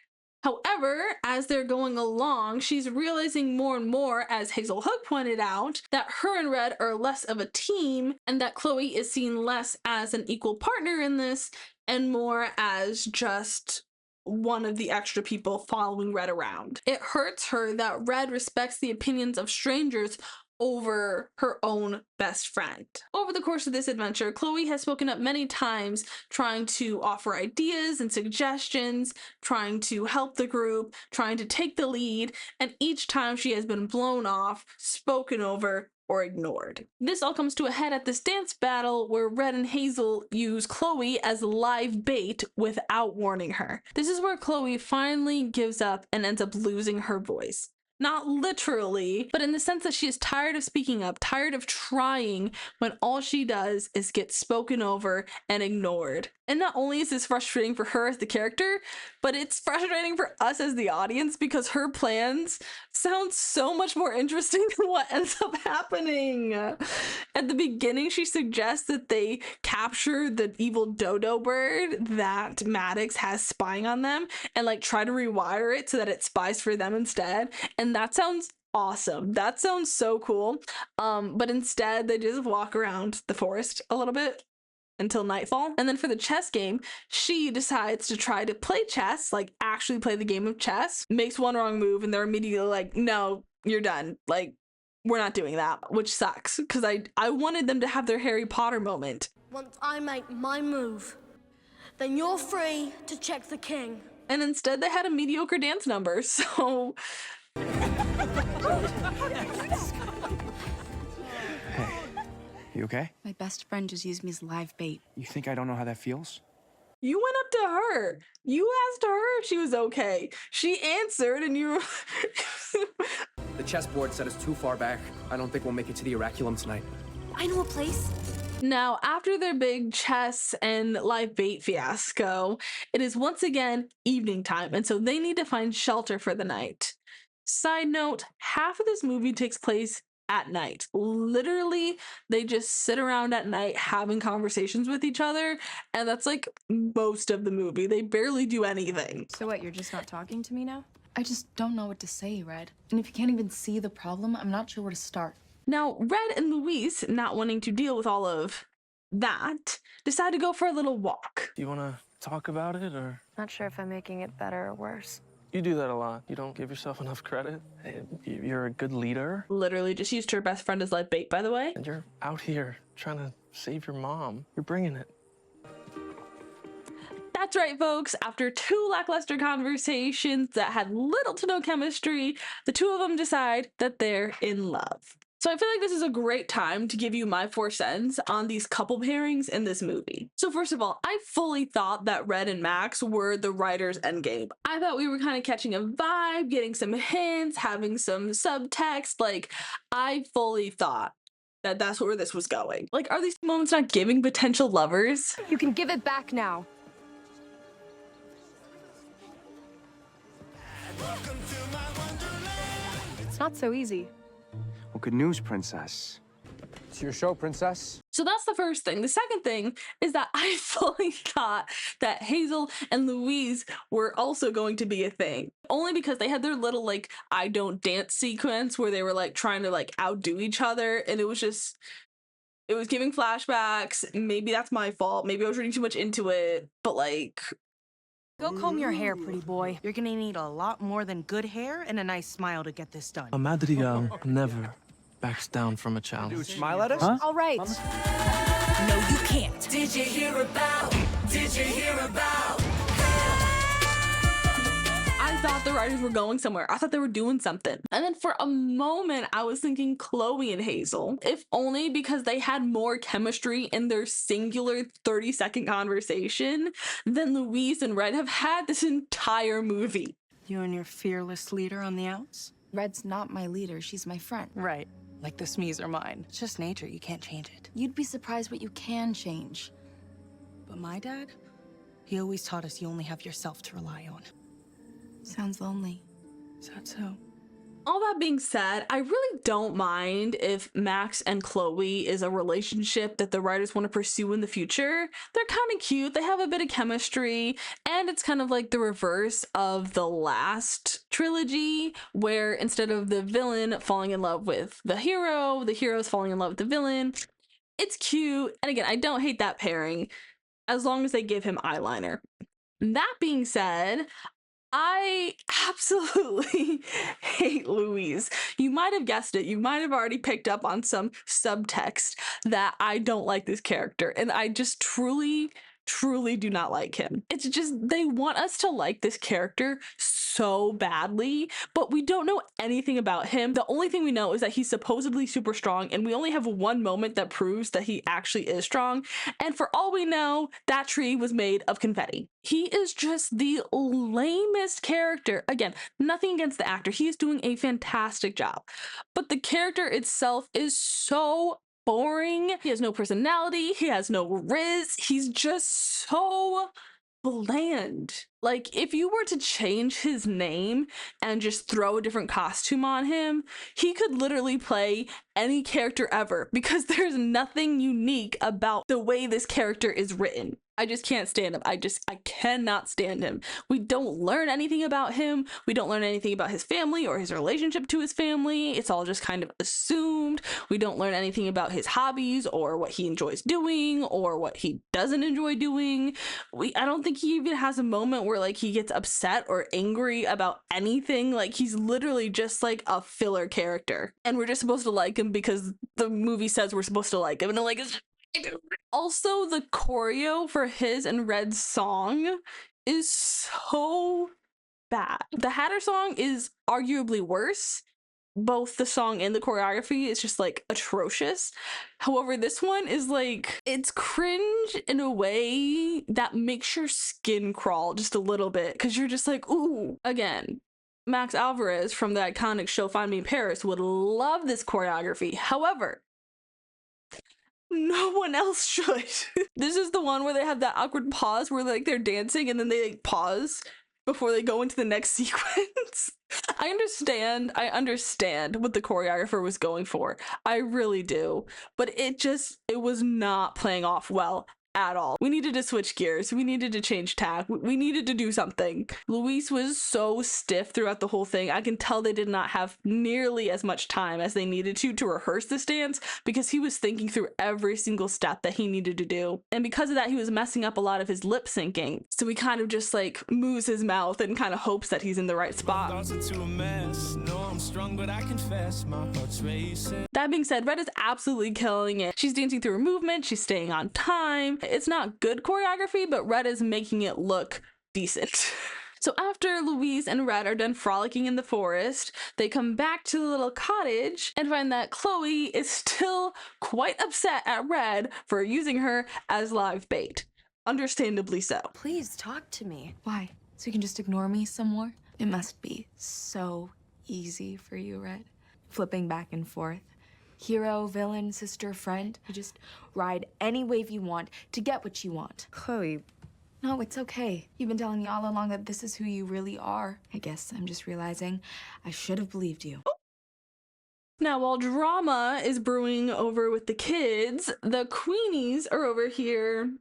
However, as they're going along, she's realizing more and more, as Hazel Hook pointed out, that her and Red are less of a team, and that Chloe is seen less as an equal partner in this, and more as just one of the extra people following Red around. It hurts her that Red respects the opinions of strangers over her own best friend. Over the course of this adventure, Chloe has spoken up many times trying to offer ideas and suggestions, trying to help the group, trying to take the lead, and each time she has been blown off, spoken over, or ignored. This all comes to a head at this dance battle where Red and Hazel use Chloe as live bait without warning her. This is where Chloe finally gives up and ends up losing her voice. Not literally, but in the sense that she is tired of speaking up, tired of trying when all she does is get spoken over and ignored. And not only is this frustrating for her as the character, but it's frustrating for us as the audience because her plans sound so much more interesting than what ends up happening. At the beginning, she suggests that they capture the evil dodo bird that Maddox has spying on them and like try to rewire it so that it spies for them instead. And that sounds awesome. That sounds so cool. But instead they just walk around the forest a little bit until nightfall. And then for the chess game, she decides to try to play chess, like actually play the game of chess, makes one wrong move and they're immediately like, no, you're done. Like, we're not doing that, which sucks because I wanted them to have their Harry Potter moment. Once I make my move, then you're free to check the king. And instead they had a mediocre dance number, so... Hey, you okay? My best friend just used me as live bait. You think I don't know how that feels? You went up to her. You asked her if she was okay. She answered and you... The chessboard set us too far back. I don't think we'll make it to the Oraculum tonight. I know a place. Now, after their big chess and live bait fiasco, it is once again evening time, and so they need to find shelter for the night. Side note, half of this movie takes place at night. Literally, they just sit around at night having conversations with each other, and that's like most of the movie. They barely do anything. So what, you're just not talking to me now? I just don't know what to say, Red. And if you can't even see the problem, I'm not sure where to start. Now, Red and Louise, not wanting to deal with all of that, decide to go for a little walk. Do you want to talk about it, or? Not sure if I'm making it better or worse. You do that a lot. You don't give yourself enough credit. Hey, you're a good leader. Literally just used her best friend as live bait, by the way. And you're out here trying to save your mom. You're bringing it. That's right, folks. After 2 lackluster conversations that had little to no chemistry, the two of them decide that they're in love. So I feel like this is a great time to give you my 4 cents on these couple pairings in this movie. So first of all, I fully thought that Red and Max were the writer's endgame. I thought we were kind of catching a vibe, getting some hints, having some subtext. Like, I fully thought that that's where this was going. Like, are these moments not giving potential lovers? You can give it back now. It's not so easy. Well, good news, princess. It's your show, princess. So that's the first thing. The second thing is that I fully thought that Hazel and Louise were also going to be a thing. Only because they had their little, like, I don't dance sequence where they were, like, trying to, like, outdo each other. And it was just, it was giving flashbacks. Maybe that's my fault. Maybe I was reading too much into it. But, like... Go comb your hair, pretty boy. You're gonna need a lot more than good hair and a nice smile to get this done. A Madrigal never backs down from a challenge. Smile at us? Huh? All right. No, you can't. Did you hear about? Did you hear about? I thought the writers were going somewhere. I thought they were doing something. And then for a moment, I was thinking Chloe and Hazel, if only because they had more chemistry in their singular 30-second conversation than Louise and Red have had this entire movie. You and your fearless leader on the outs? Red's not my leader, she's my friend. Right. Like this me's are mine. It's just nature, you can't change it. You'd be surprised what you can change. But my dad, he always taught us you only have yourself to rely on. Sounds lonely. Is that so? All that being said, I really don't mind if Max and Chloe is a relationship that the writers want to pursue in the future. They're kind of cute, they have a bit of chemistry, and it's kind of like the reverse of the last trilogy, where instead of the villain falling in love with the hero's falling in love with the villain. It's cute, and again, I don't hate that pairing, as long as they give him eyeliner. That being said, I absolutely hate Louise. You might have guessed it. You might have already picked up on some subtext that I don't like this character. And I just truly do not like him. It's just they want us to like this character so badly, but we don't know anything about him. The only thing we know is that he's supposedly super strong, and we only have one moment that proves that he actually is strong. And for all we know, that tree was made of confetti. He is just the lamest character. Again, nothing against the actor. He is doing a fantastic job. But the character itself is so boring. He has no personality. He has no riz. He's just so bland. Like, if you were to change his name and just throw a different costume on him, he could literally play any character ever because there's nothing unique about the way this character is written. I just can't stand him. I cannot stand him. We don't learn anything about him. We don't learn anything about his family or his relationship to his family. It's all just kind of assumed. We don't learn anything about his hobbies or what he enjoys doing or what he doesn't enjoy doing. I don't think he even has a moment where like he gets upset or angry about anything. Like, he's literally just like a filler character. And we're just supposed to like him because the movie says we're supposed to like him. And I'm like, also, the choreo for his and Red's song is so bad. The Hatter song is arguably worse. Both the song and the choreography is just like atrocious. However, this one is like, it's cringe in a way that makes your skin crawl just a little bit because you're just like, ooh. Again, Max Alvarez from the iconic show Find Me in Paris would love this choreography. However, no one else should. This is the one where they have that awkward pause where like they're dancing and then they like pause before they go into the next sequence. I understand what the choreographer was going for. I really do. But it was not playing off well at all. We needed to switch gears. We needed to change tack. We needed to do something. Luis was so stiff throughout the whole thing. I can tell they did not have nearly as much time as they needed to rehearse this dance because he was thinking through every single step that he needed to do. And because of that, he was messing up a lot of his lip syncing. So he kind of just like moves his mouth and kind of hopes that he's in the right spot. That being said, Red is absolutely killing it. She's dancing through her movement. She's staying on time. It's not good choreography, but Red is making it look decent. So after Louise and Red are done frolicking in the forest, they come back to the little cottage and find that Chloe is still quite upset at Red for using her as live bait. Understandably so. Please talk to me. Why? So you can just ignore me some more? It must be so easy for you, Red. Flipping back and forth. Hero, villain, sister, friend. You just ride any wave you want to get what you want. Chloe. No, it's okay. You've been telling me all along that this is who you really are. I guess I'm just realizing I should have believed you. Now, while drama is brewing over with the kids, the Queenies are over here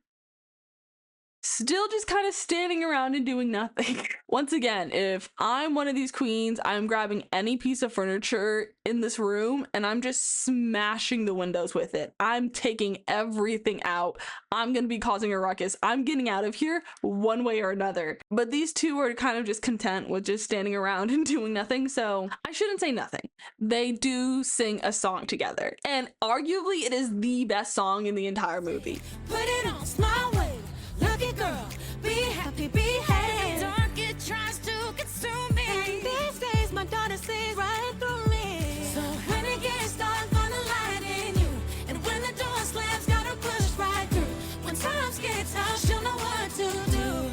still just kind of standing around and doing nothing. Once again, if I'm one of these queens, I'm grabbing any piece of furniture in this room and I'm just smashing the windows with it. I'm taking everything out. I'm gonna be causing a ruckus. I'm getting out of here one way or another. But these two are kind of just content with just standing around and doing nothing, so I shouldn't say nothing. They do sing a song together, and arguably it is the best song in the entire movie. Put it on, smile way. Look it, girl. Be happy, behave. Dark, it tries to consume me. And these days, my daughter sees right through me. So when it gets dark, gonna light in you. And when the door slams, gotta push right through. When times get tough, she'll know what to do.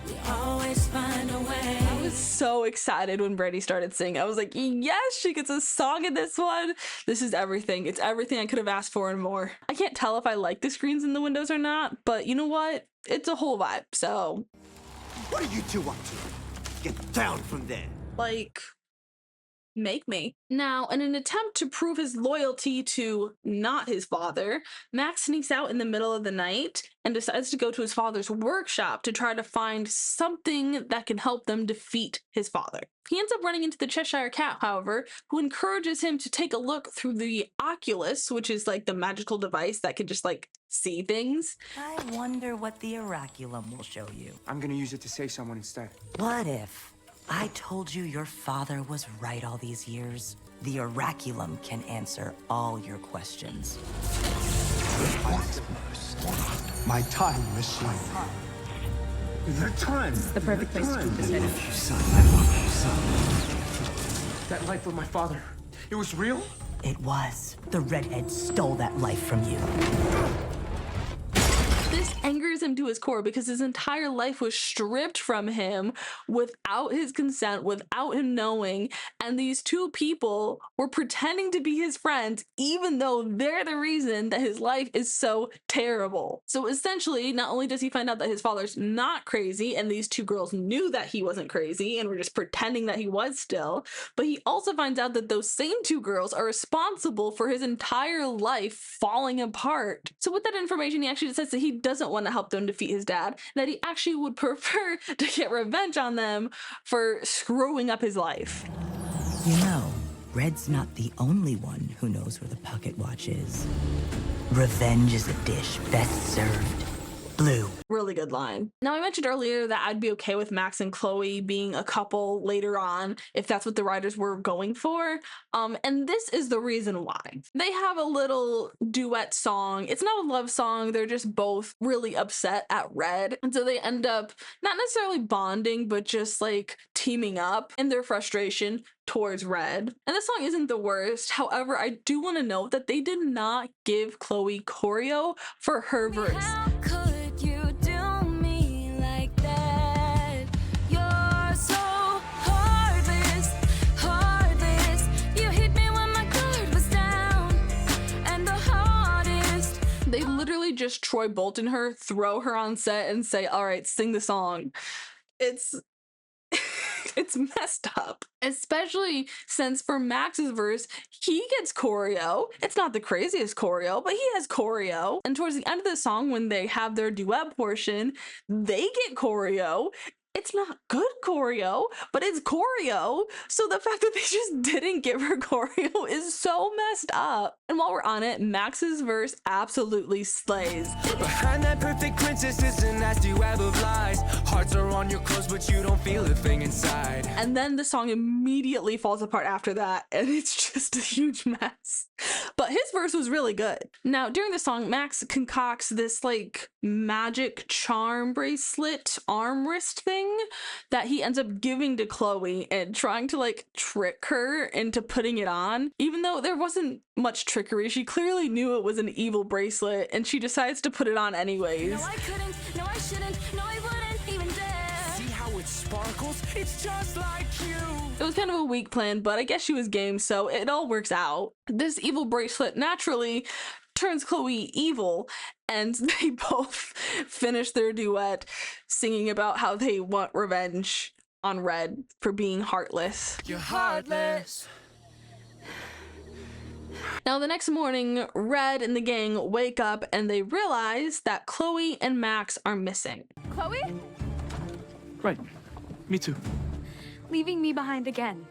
We always find a way. I was so excited when Brady started singing. I was like, yes, she gets a song in this one. This is everything. It's everything I could have asked for and more. I can't tell if I like the screens in the windows or not, but you know what? It's a whole vibe, so. What are you two up to? Get down from there. Like, make me. Now, in an attempt to prove his loyalty to not his father, Max sneaks out in the middle of the night and decides to go to his father's workshop to try to find something that can help them defeat his father. He ends up running into the Cheshire Cat, however, who encourages him to take a look through the Oculus, which is like the magical device that can just like see things. I wonder what the oraculum will show you. I'm gonna use it to save someone instead. What if I told you your father was right all these years. The oraculum can answer all your questions. My time machine. The time. It's the perfect place to keep this hidden. That life with my father, it was real? It was. The redhead stole that life from you. This angers him to his core because his entire life was stripped from him without his consent, without him knowing, and these two people were pretending to be his friends even though they're the reason that his life is so terrible. So essentially, not only does he find out that his father's not crazy and these two girls knew that he wasn't crazy and were just pretending that he was still, but he also finds out that those same two girls are responsible for his entire life falling apart. So with that information, he actually decides that he doesn't want to help them defeat his dad, that he actually would prefer to get revenge on them for screwing up his life. You know, Red's not the only one who knows where the pocket watch is. Revenge is a dish best served blue. Really good line. Now, I mentioned earlier that I'd be okay with Max and Chloe being a couple later on if that's what the writers were going for. And this is the reason why. They have a little duet song. It's not a love song. They're just both really upset at Red. And so they end up not necessarily bonding, but just like teaming up in their frustration towards Red. And this song isn't the worst. However, I do want to note that they did not give Chloe choreo for her verse. How could you do me like that? You're so heartless, heartless. You hit me when my guard was down, and the hardest. They literally just Troy Bolton her, throw her on set and say, all right, sing the song. It's it's messed up, especially since for Max's verse, he gets choreo. It's not the craziest choreo, but he has choreo. And towards the end of the song, when they have their duet portion, they get choreo. It's not good choreo, but it's choreo. So the fact that they just didn't give her choreo is so messed up. And while we're on it, Max's verse absolutely slays. Behind that perfect princess is a nasty web of lies. Hearts are on your clothes, but you don't feel a thing inside. And then the song immediately falls apart after that, and it's just a huge mess. But his verse was really good. Now, during the song, Max concocts this like magic charm bracelet arm wrist thing that he ends up giving to Chloe and trying to like trick her into putting it on. Even though there wasn't much trickery, she clearly knew it was an evil bracelet and she decides to put it on anyways. No, I couldn't. No, I shouldn't. No, I wouldn't even dare. See how it sparkles? It's just like you. It was kind of a weak plan, but I guess she was game, so it all works out. This evil bracelet naturally turns Chloe evil, and they both finish their duet singing about how they want revenge on Red for being heartless. You're heartless. Now, the next morning, Red and the gang wake up and they realize that Chloe and Max are missing. Chloe? Right. Me too. Leaving me behind again.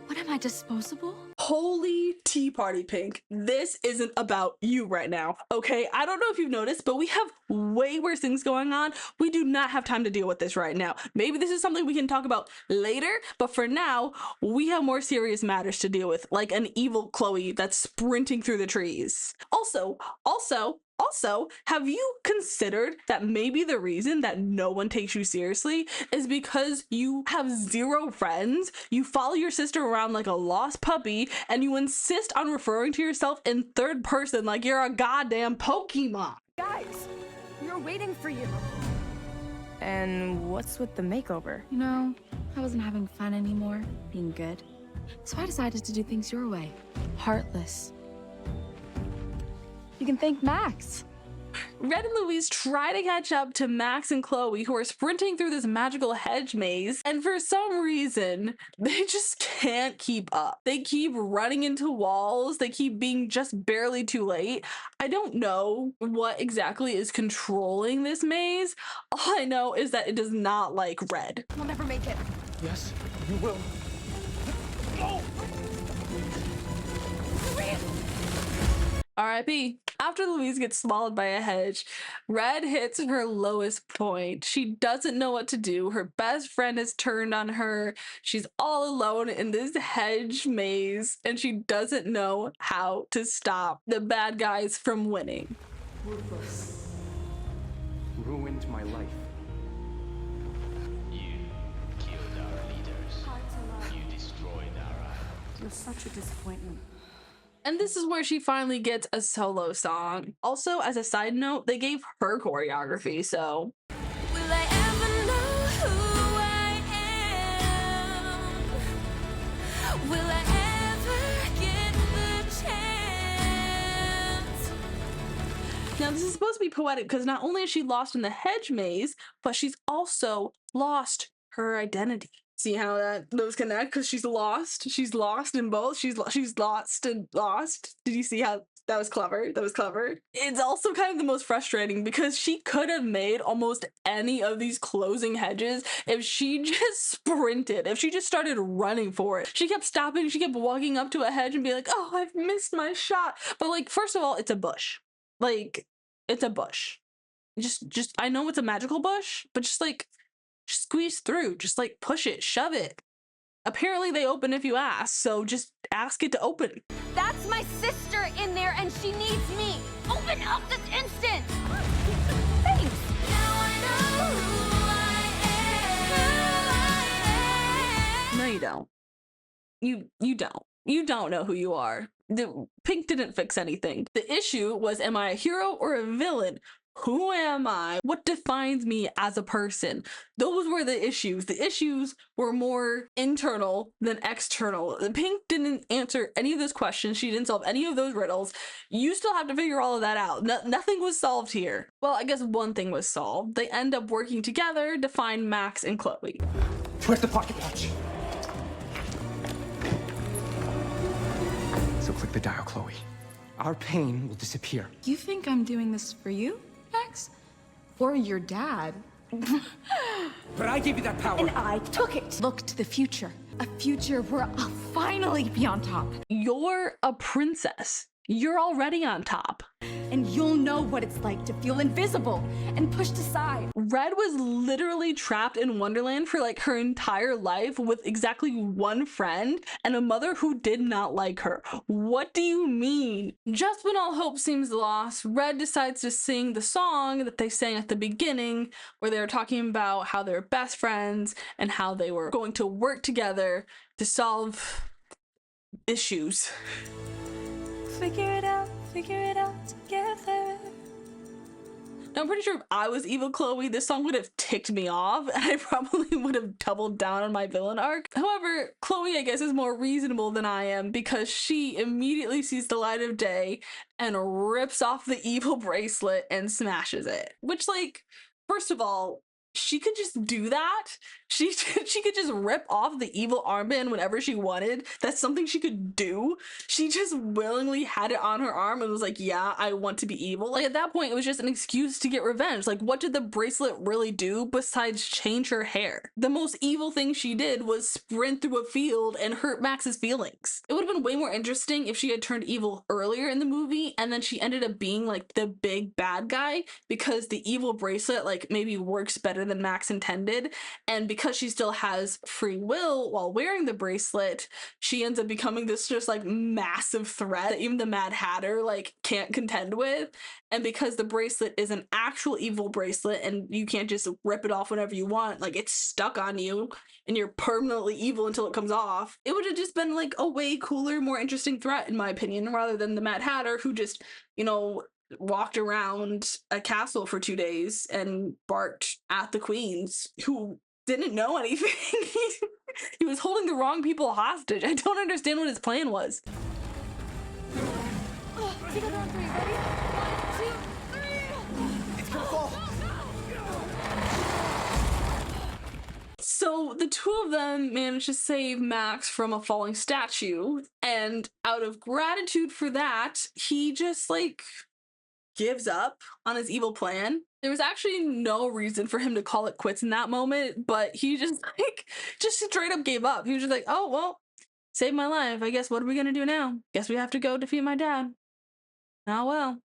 What am I, disposable? Holy tea party, Pink. This isn't about you right now, okay? I don't know if you've noticed, but we have way worse things going on. We do not have time to deal with this right now. Maybe this is something we can talk about later, but for now, we have more serious matters to deal with, like an evil Chloe that's sprinting through the trees. Also, have you considered that maybe the reason that no one takes you seriously is because you have zero friends, you follow your sister around like a lost puppy, and you insist on referring to yourself in third person like you're a goddamn Pokemon? Guys, we were waiting for you. And what's with the makeover? You know, I wasn't having fun anymore, being good. So I decided to do things your way. Heartless. You can thank Max. Red and Louise try to catch up to Max and Chloe, who are sprinting through this magical hedge maze, and for some reason, they just can't keep up. They keep running into walls, they keep being just barely too late. I don't know what exactly is controlling this maze. All I know is that it does not like Red. We'll never make it. Yes, you will. R.I.P. After Louise gets swallowed by a hedge, Red hits her lowest point. She doesn't know what to do. Her best friend has turned on her. She's all alone in this hedge maze, and she doesn't know how to stop the bad guys from winning. Ruthless. Ruined my life. You killed our leaders. You destroyed our island. You're such a disappointment. And this is where she finally gets a solo song. Also, as a side note, they gave her choreography, so. Will I ever know who I am? Will I ever get the chance? Now, this is supposed to be poetic because not only is she lost in the hedge maze, but she's also lost her identity. See how those connect? Because she's lost. She's lost in both. She's lost and lost. Did you see how that was clever? That was clever. It's also kind of the most frustrating because she could have made almost any of these closing hedges if she just sprinted, if she just started running for it. She kept stopping. She kept walking up to a hedge and be like, oh, I've missed my shot. But like, first of all, it's a bush. Like, it's a bush. Just I know it's a magical bush, but just like, squeeze through, just like push it, shove it. Apparently they open if you ask, so just ask it to open. That's my sister in there and she needs me. Open up this instant. Thanks. Now I know who I am. No, you don't. You don't. You don't know who you are. The Pink didn't fix anything. The issue was, am I a hero or a villain? Who am I? What defines me as a person? Those were the issues. The issues were more internal than external. Pink didn't answer any of those questions. She didn't solve any of those riddles. You still have to figure all of that out. Nothing was solved here. Well, I guess one thing was solved. They end up working together to find Max and Chloe. Where's the pocket watch? So click the dial, Chloe. Our pain will disappear. You think I'm doing this for you, Max? Or your dad? But I gave you that power. And I took it. Look to the future. A future where I'll finally be on top. You're a princess. You're already on top. And you'll know what it's like to feel invisible and pushed aside. Red was literally trapped in Wonderland for like her entire life with exactly one friend and a mother who did not like her. What do you mean? Just when all hope seems lost, Red decides to sing the song that they sang at the beginning, where they were talking about how they were best friends and how they were going to work together to solve issues. Figure it out together. Now, I'm pretty sure if I was evil Chloe, this song would have ticked me off, and I probably would have doubled down on my villain arc. However, Chloe, I guess, is more reasonable than I am because she immediately sees the light of day and rips off the evil bracelet and smashes it. Which, like, first of all, she could just do that. She could just rip off the evil armband whenever she wanted. That's something she could do. She just willingly had it on her arm and was like, yeah, I want to be evil. Like, at that point, it was just an excuse to get revenge. Like, what did the bracelet really do besides change her hair? The most evil thing she did was sprint through a field and hurt Max's feelings. It would have been way more interesting if she had turned evil earlier in the movie and then she ended up being like the big bad guy because the evil bracelet like maybe works better than Max intended, and because she still has free will while wearing the bracelet, she ends up becoming this just like massive threat that even the Mad Hatter like can't contend with. And because the bracelet is an actual evil bracelet and you can't just rip it off whenever you want, like it's stuck on you and you're permanently evil until it comes off, it would have just been like a way cooler, more interesting threat in my opinion, rather than the Mad Hatter who just, you know, walked around a castle for 2 days and barked at the queens who didn't know anything. He was holding the wrong people hostage. I don't understand what his plan was. Together on three. Ready? 1, 2, 3. It's gonna fall. So the two of them managed to save Max from a falling statue, and out of gratitude for that, he just like gives up on his evil plan. There was actually no reason for him to call it quits in that moment, but he just straight up gave up. He was just like, oh, well, saved my life. I guess what are we gonna do now? Guess we have to go defeat my dad. Oh, well.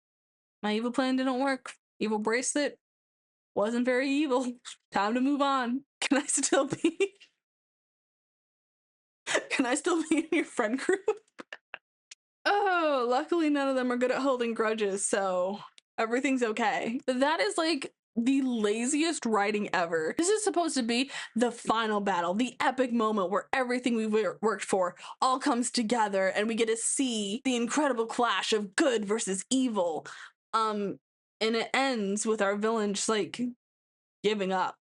My evil plan didn't work. Evil bracelet wasn't very evil. Time to move on. Can I still be? Can I still be in your friend group? Oh, luckily none of them are good at holding grudges, so everything's okay. That is like the laziest writing ever. This is supposed to be the final battle, the epic moment where everything we've worked for all comes together and we get to see the incredible clash of good versus evil. And it ends with our villain just like giving up.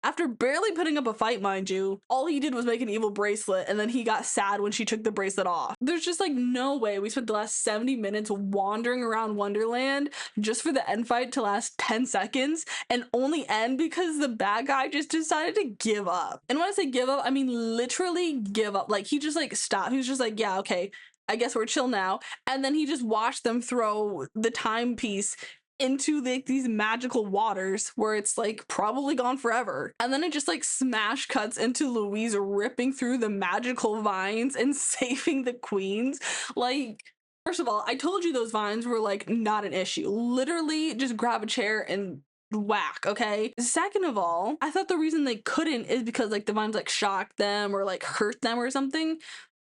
After barely putting up a fight, mind you, all he did was make an evil bracelet and then he got sad when she took the bracelet off. There's just like no way we spent the last 70 minutes wandering around Wonderland just for the end fight to last 10 seconds and only end because the bad guy just decided to give up. And when I say give up, I mean literally give up. Like he just like stopped. He was just like, yeah, okay, I guess we're chill now. And then he just watched them throw the timepiece into these magical waters where it's like probably gone forever. And then it just like smash cuts into Louise ripping through the magical vines and saving the queens. Like, first of all, I told you those vines were like not an issue. Literally just grab a chair and whack, okay? Second of all, I thought the reason they couldn't is because like the vines like shocked them or like hurt them or something.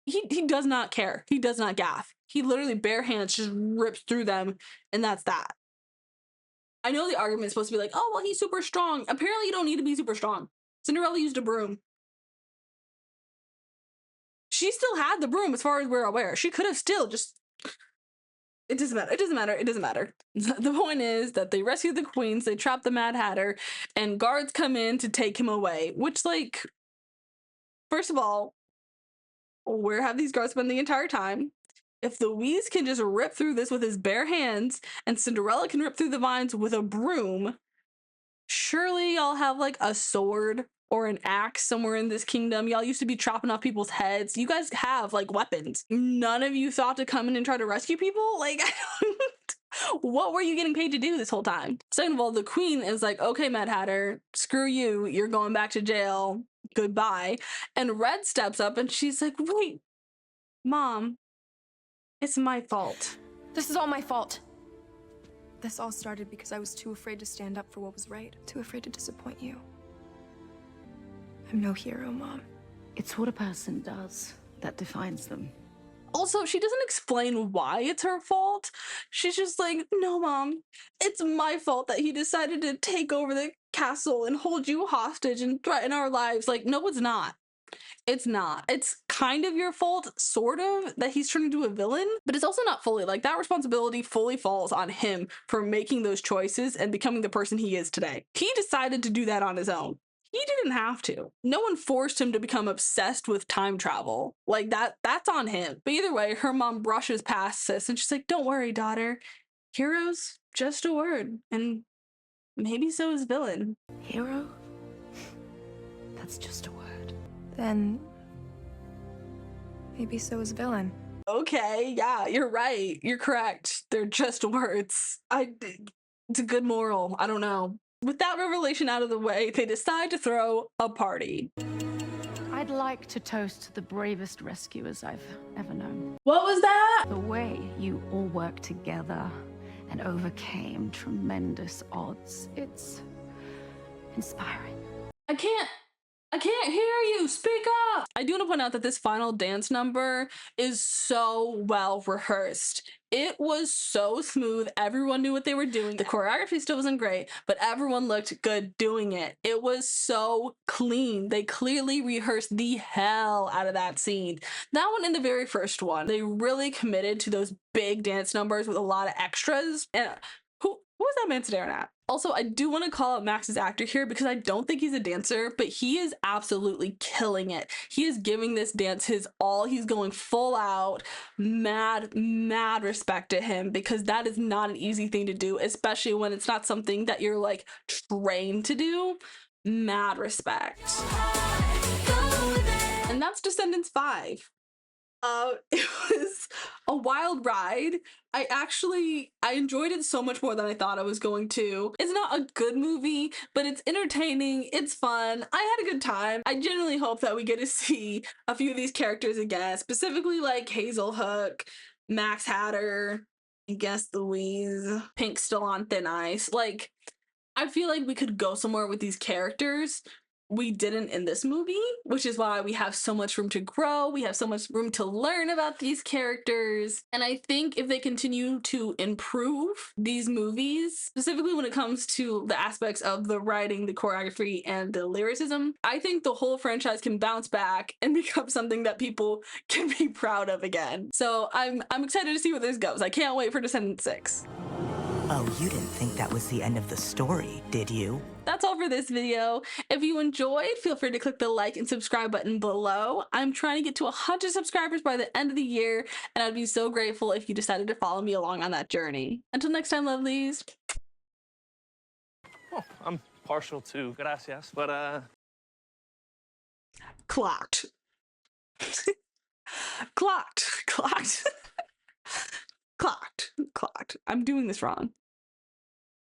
He does not care. He does not gaff. He literally bare hands just rips through them and that's that. I know the argument is supposed to be like, oh, well, he's super strong. Apparently, you don't need to be super strong. Cinderella used a broom. She still had the broom as far as we're aware. She could have still just... It doesn't matter. It doesn't matter. It doesn't matter. The point is that they rescue the queens, they trap the Mad Hatter, and guards come in to take him away. Which, like, first of all, where have these guards been the entire time? If Louise can just rip through this with his bare hands and Cinderella can rip through the vines with a broom, surely y'all have like a sword or an axe somewhere in this kingdom. Y'all used to be chopping off people's heads. You guys have like weapons. None of you thought to come in and try to rescue people? Like, what were you getting paid to do this whole time? Second of all, the queen is like, okay, Mad Hatter, screw you. You're going back to jail. Goodbye. And Red steps up and she's like, wait, Mom, it's my fault. This is all my fault. This all started because I was too afraid to stand up for what was right. Too afraid to disappoint you. I'm no hero, Mom. It's what a person does that defines them. Also, she doesn't explain why it's her fault. She's just like, no, Mom, it's my fault that he decided to take over the castle and hold you hostage and threaten our lives. Like, no, it's not. It's not. It's kind of your fault, sort of, that he's turning into a villain, but it's also not fully. Like, that responsibility fully falls on him for making those choices and becoming the person he is today. He decided to do that on his own. He didn't have to. No one forced him to become obsessed with time travel. Like, that's on him. But either way, her mom brushes past this and she's like, don't worry, daughter. Hero's just a word. And maybe so is villain. Hero? That's just a word. Then maybe so is villain. Okay, yeah, you're right. You're correct. They're just words. It's a good moral. I don't know. With that revelation out of the way, they decide to throw a party. I'd like to toast the bravest rescuers I've ever known. What was that? The way you all worked together and overcame tremendous odds. It's inspiring. I can't hear you. Speak up. I do want to point out that this final dance number is so well rehearsed. It was so smooth. Everyone knew what they were doing. The choreography still wasn't great, but everyone looked good doing it. It was so clean. They clearly rehearsed the hell out of that scene. That one and the very first one, they really committed to those big dance numbers with a lot of extras. And who was that man staring at? Also, I do want to call out Max's actor here because I don't think he's a dancer, but he is absolutely killing it. He is giving this dance his all. He's going full out. Mad respect to him because that is not an easy thing to do, especially when it's not something that you're like trained to do. Mad respect. And that's Descendants 5. It was a wild ride. I enjoyed it so much more than I thought I was going to. It's not a good movie, but it's entertaining, it's fun. I had a good time. I genuinely hope that we get to see a few of these characters again, specifically like Hazel Hook, Max Hatter, I guess Louise. Pink's still on thin ice. Like, I feel like we could go somewhere with these characters. We didn't in this movie, which is why we have so much room to grow. We have so much room to learn about these characters. And I think if they continue to improve these movies, specifically when it comes to the aspects of the writing, the choreography, and the lyricism, I think the whole franchise can bounce back and become something that people can be proud of again. So I'm excited to see where this goes. I can't wait for Descendants 6. Oh, you didn't think that was the end of the story, did you? That's all for this video. If you enjoyed, feel free to click the like and subscribe button below. I'm trying to get to 100 subscribers by the end of the year, and I'd be so grateful if you decided to follow me along on that journey. Until next time, lovelies. Oh, I'm partial to gracias, but Clocked. Clocked. Clocked. Clocked. I'm doing this wrong.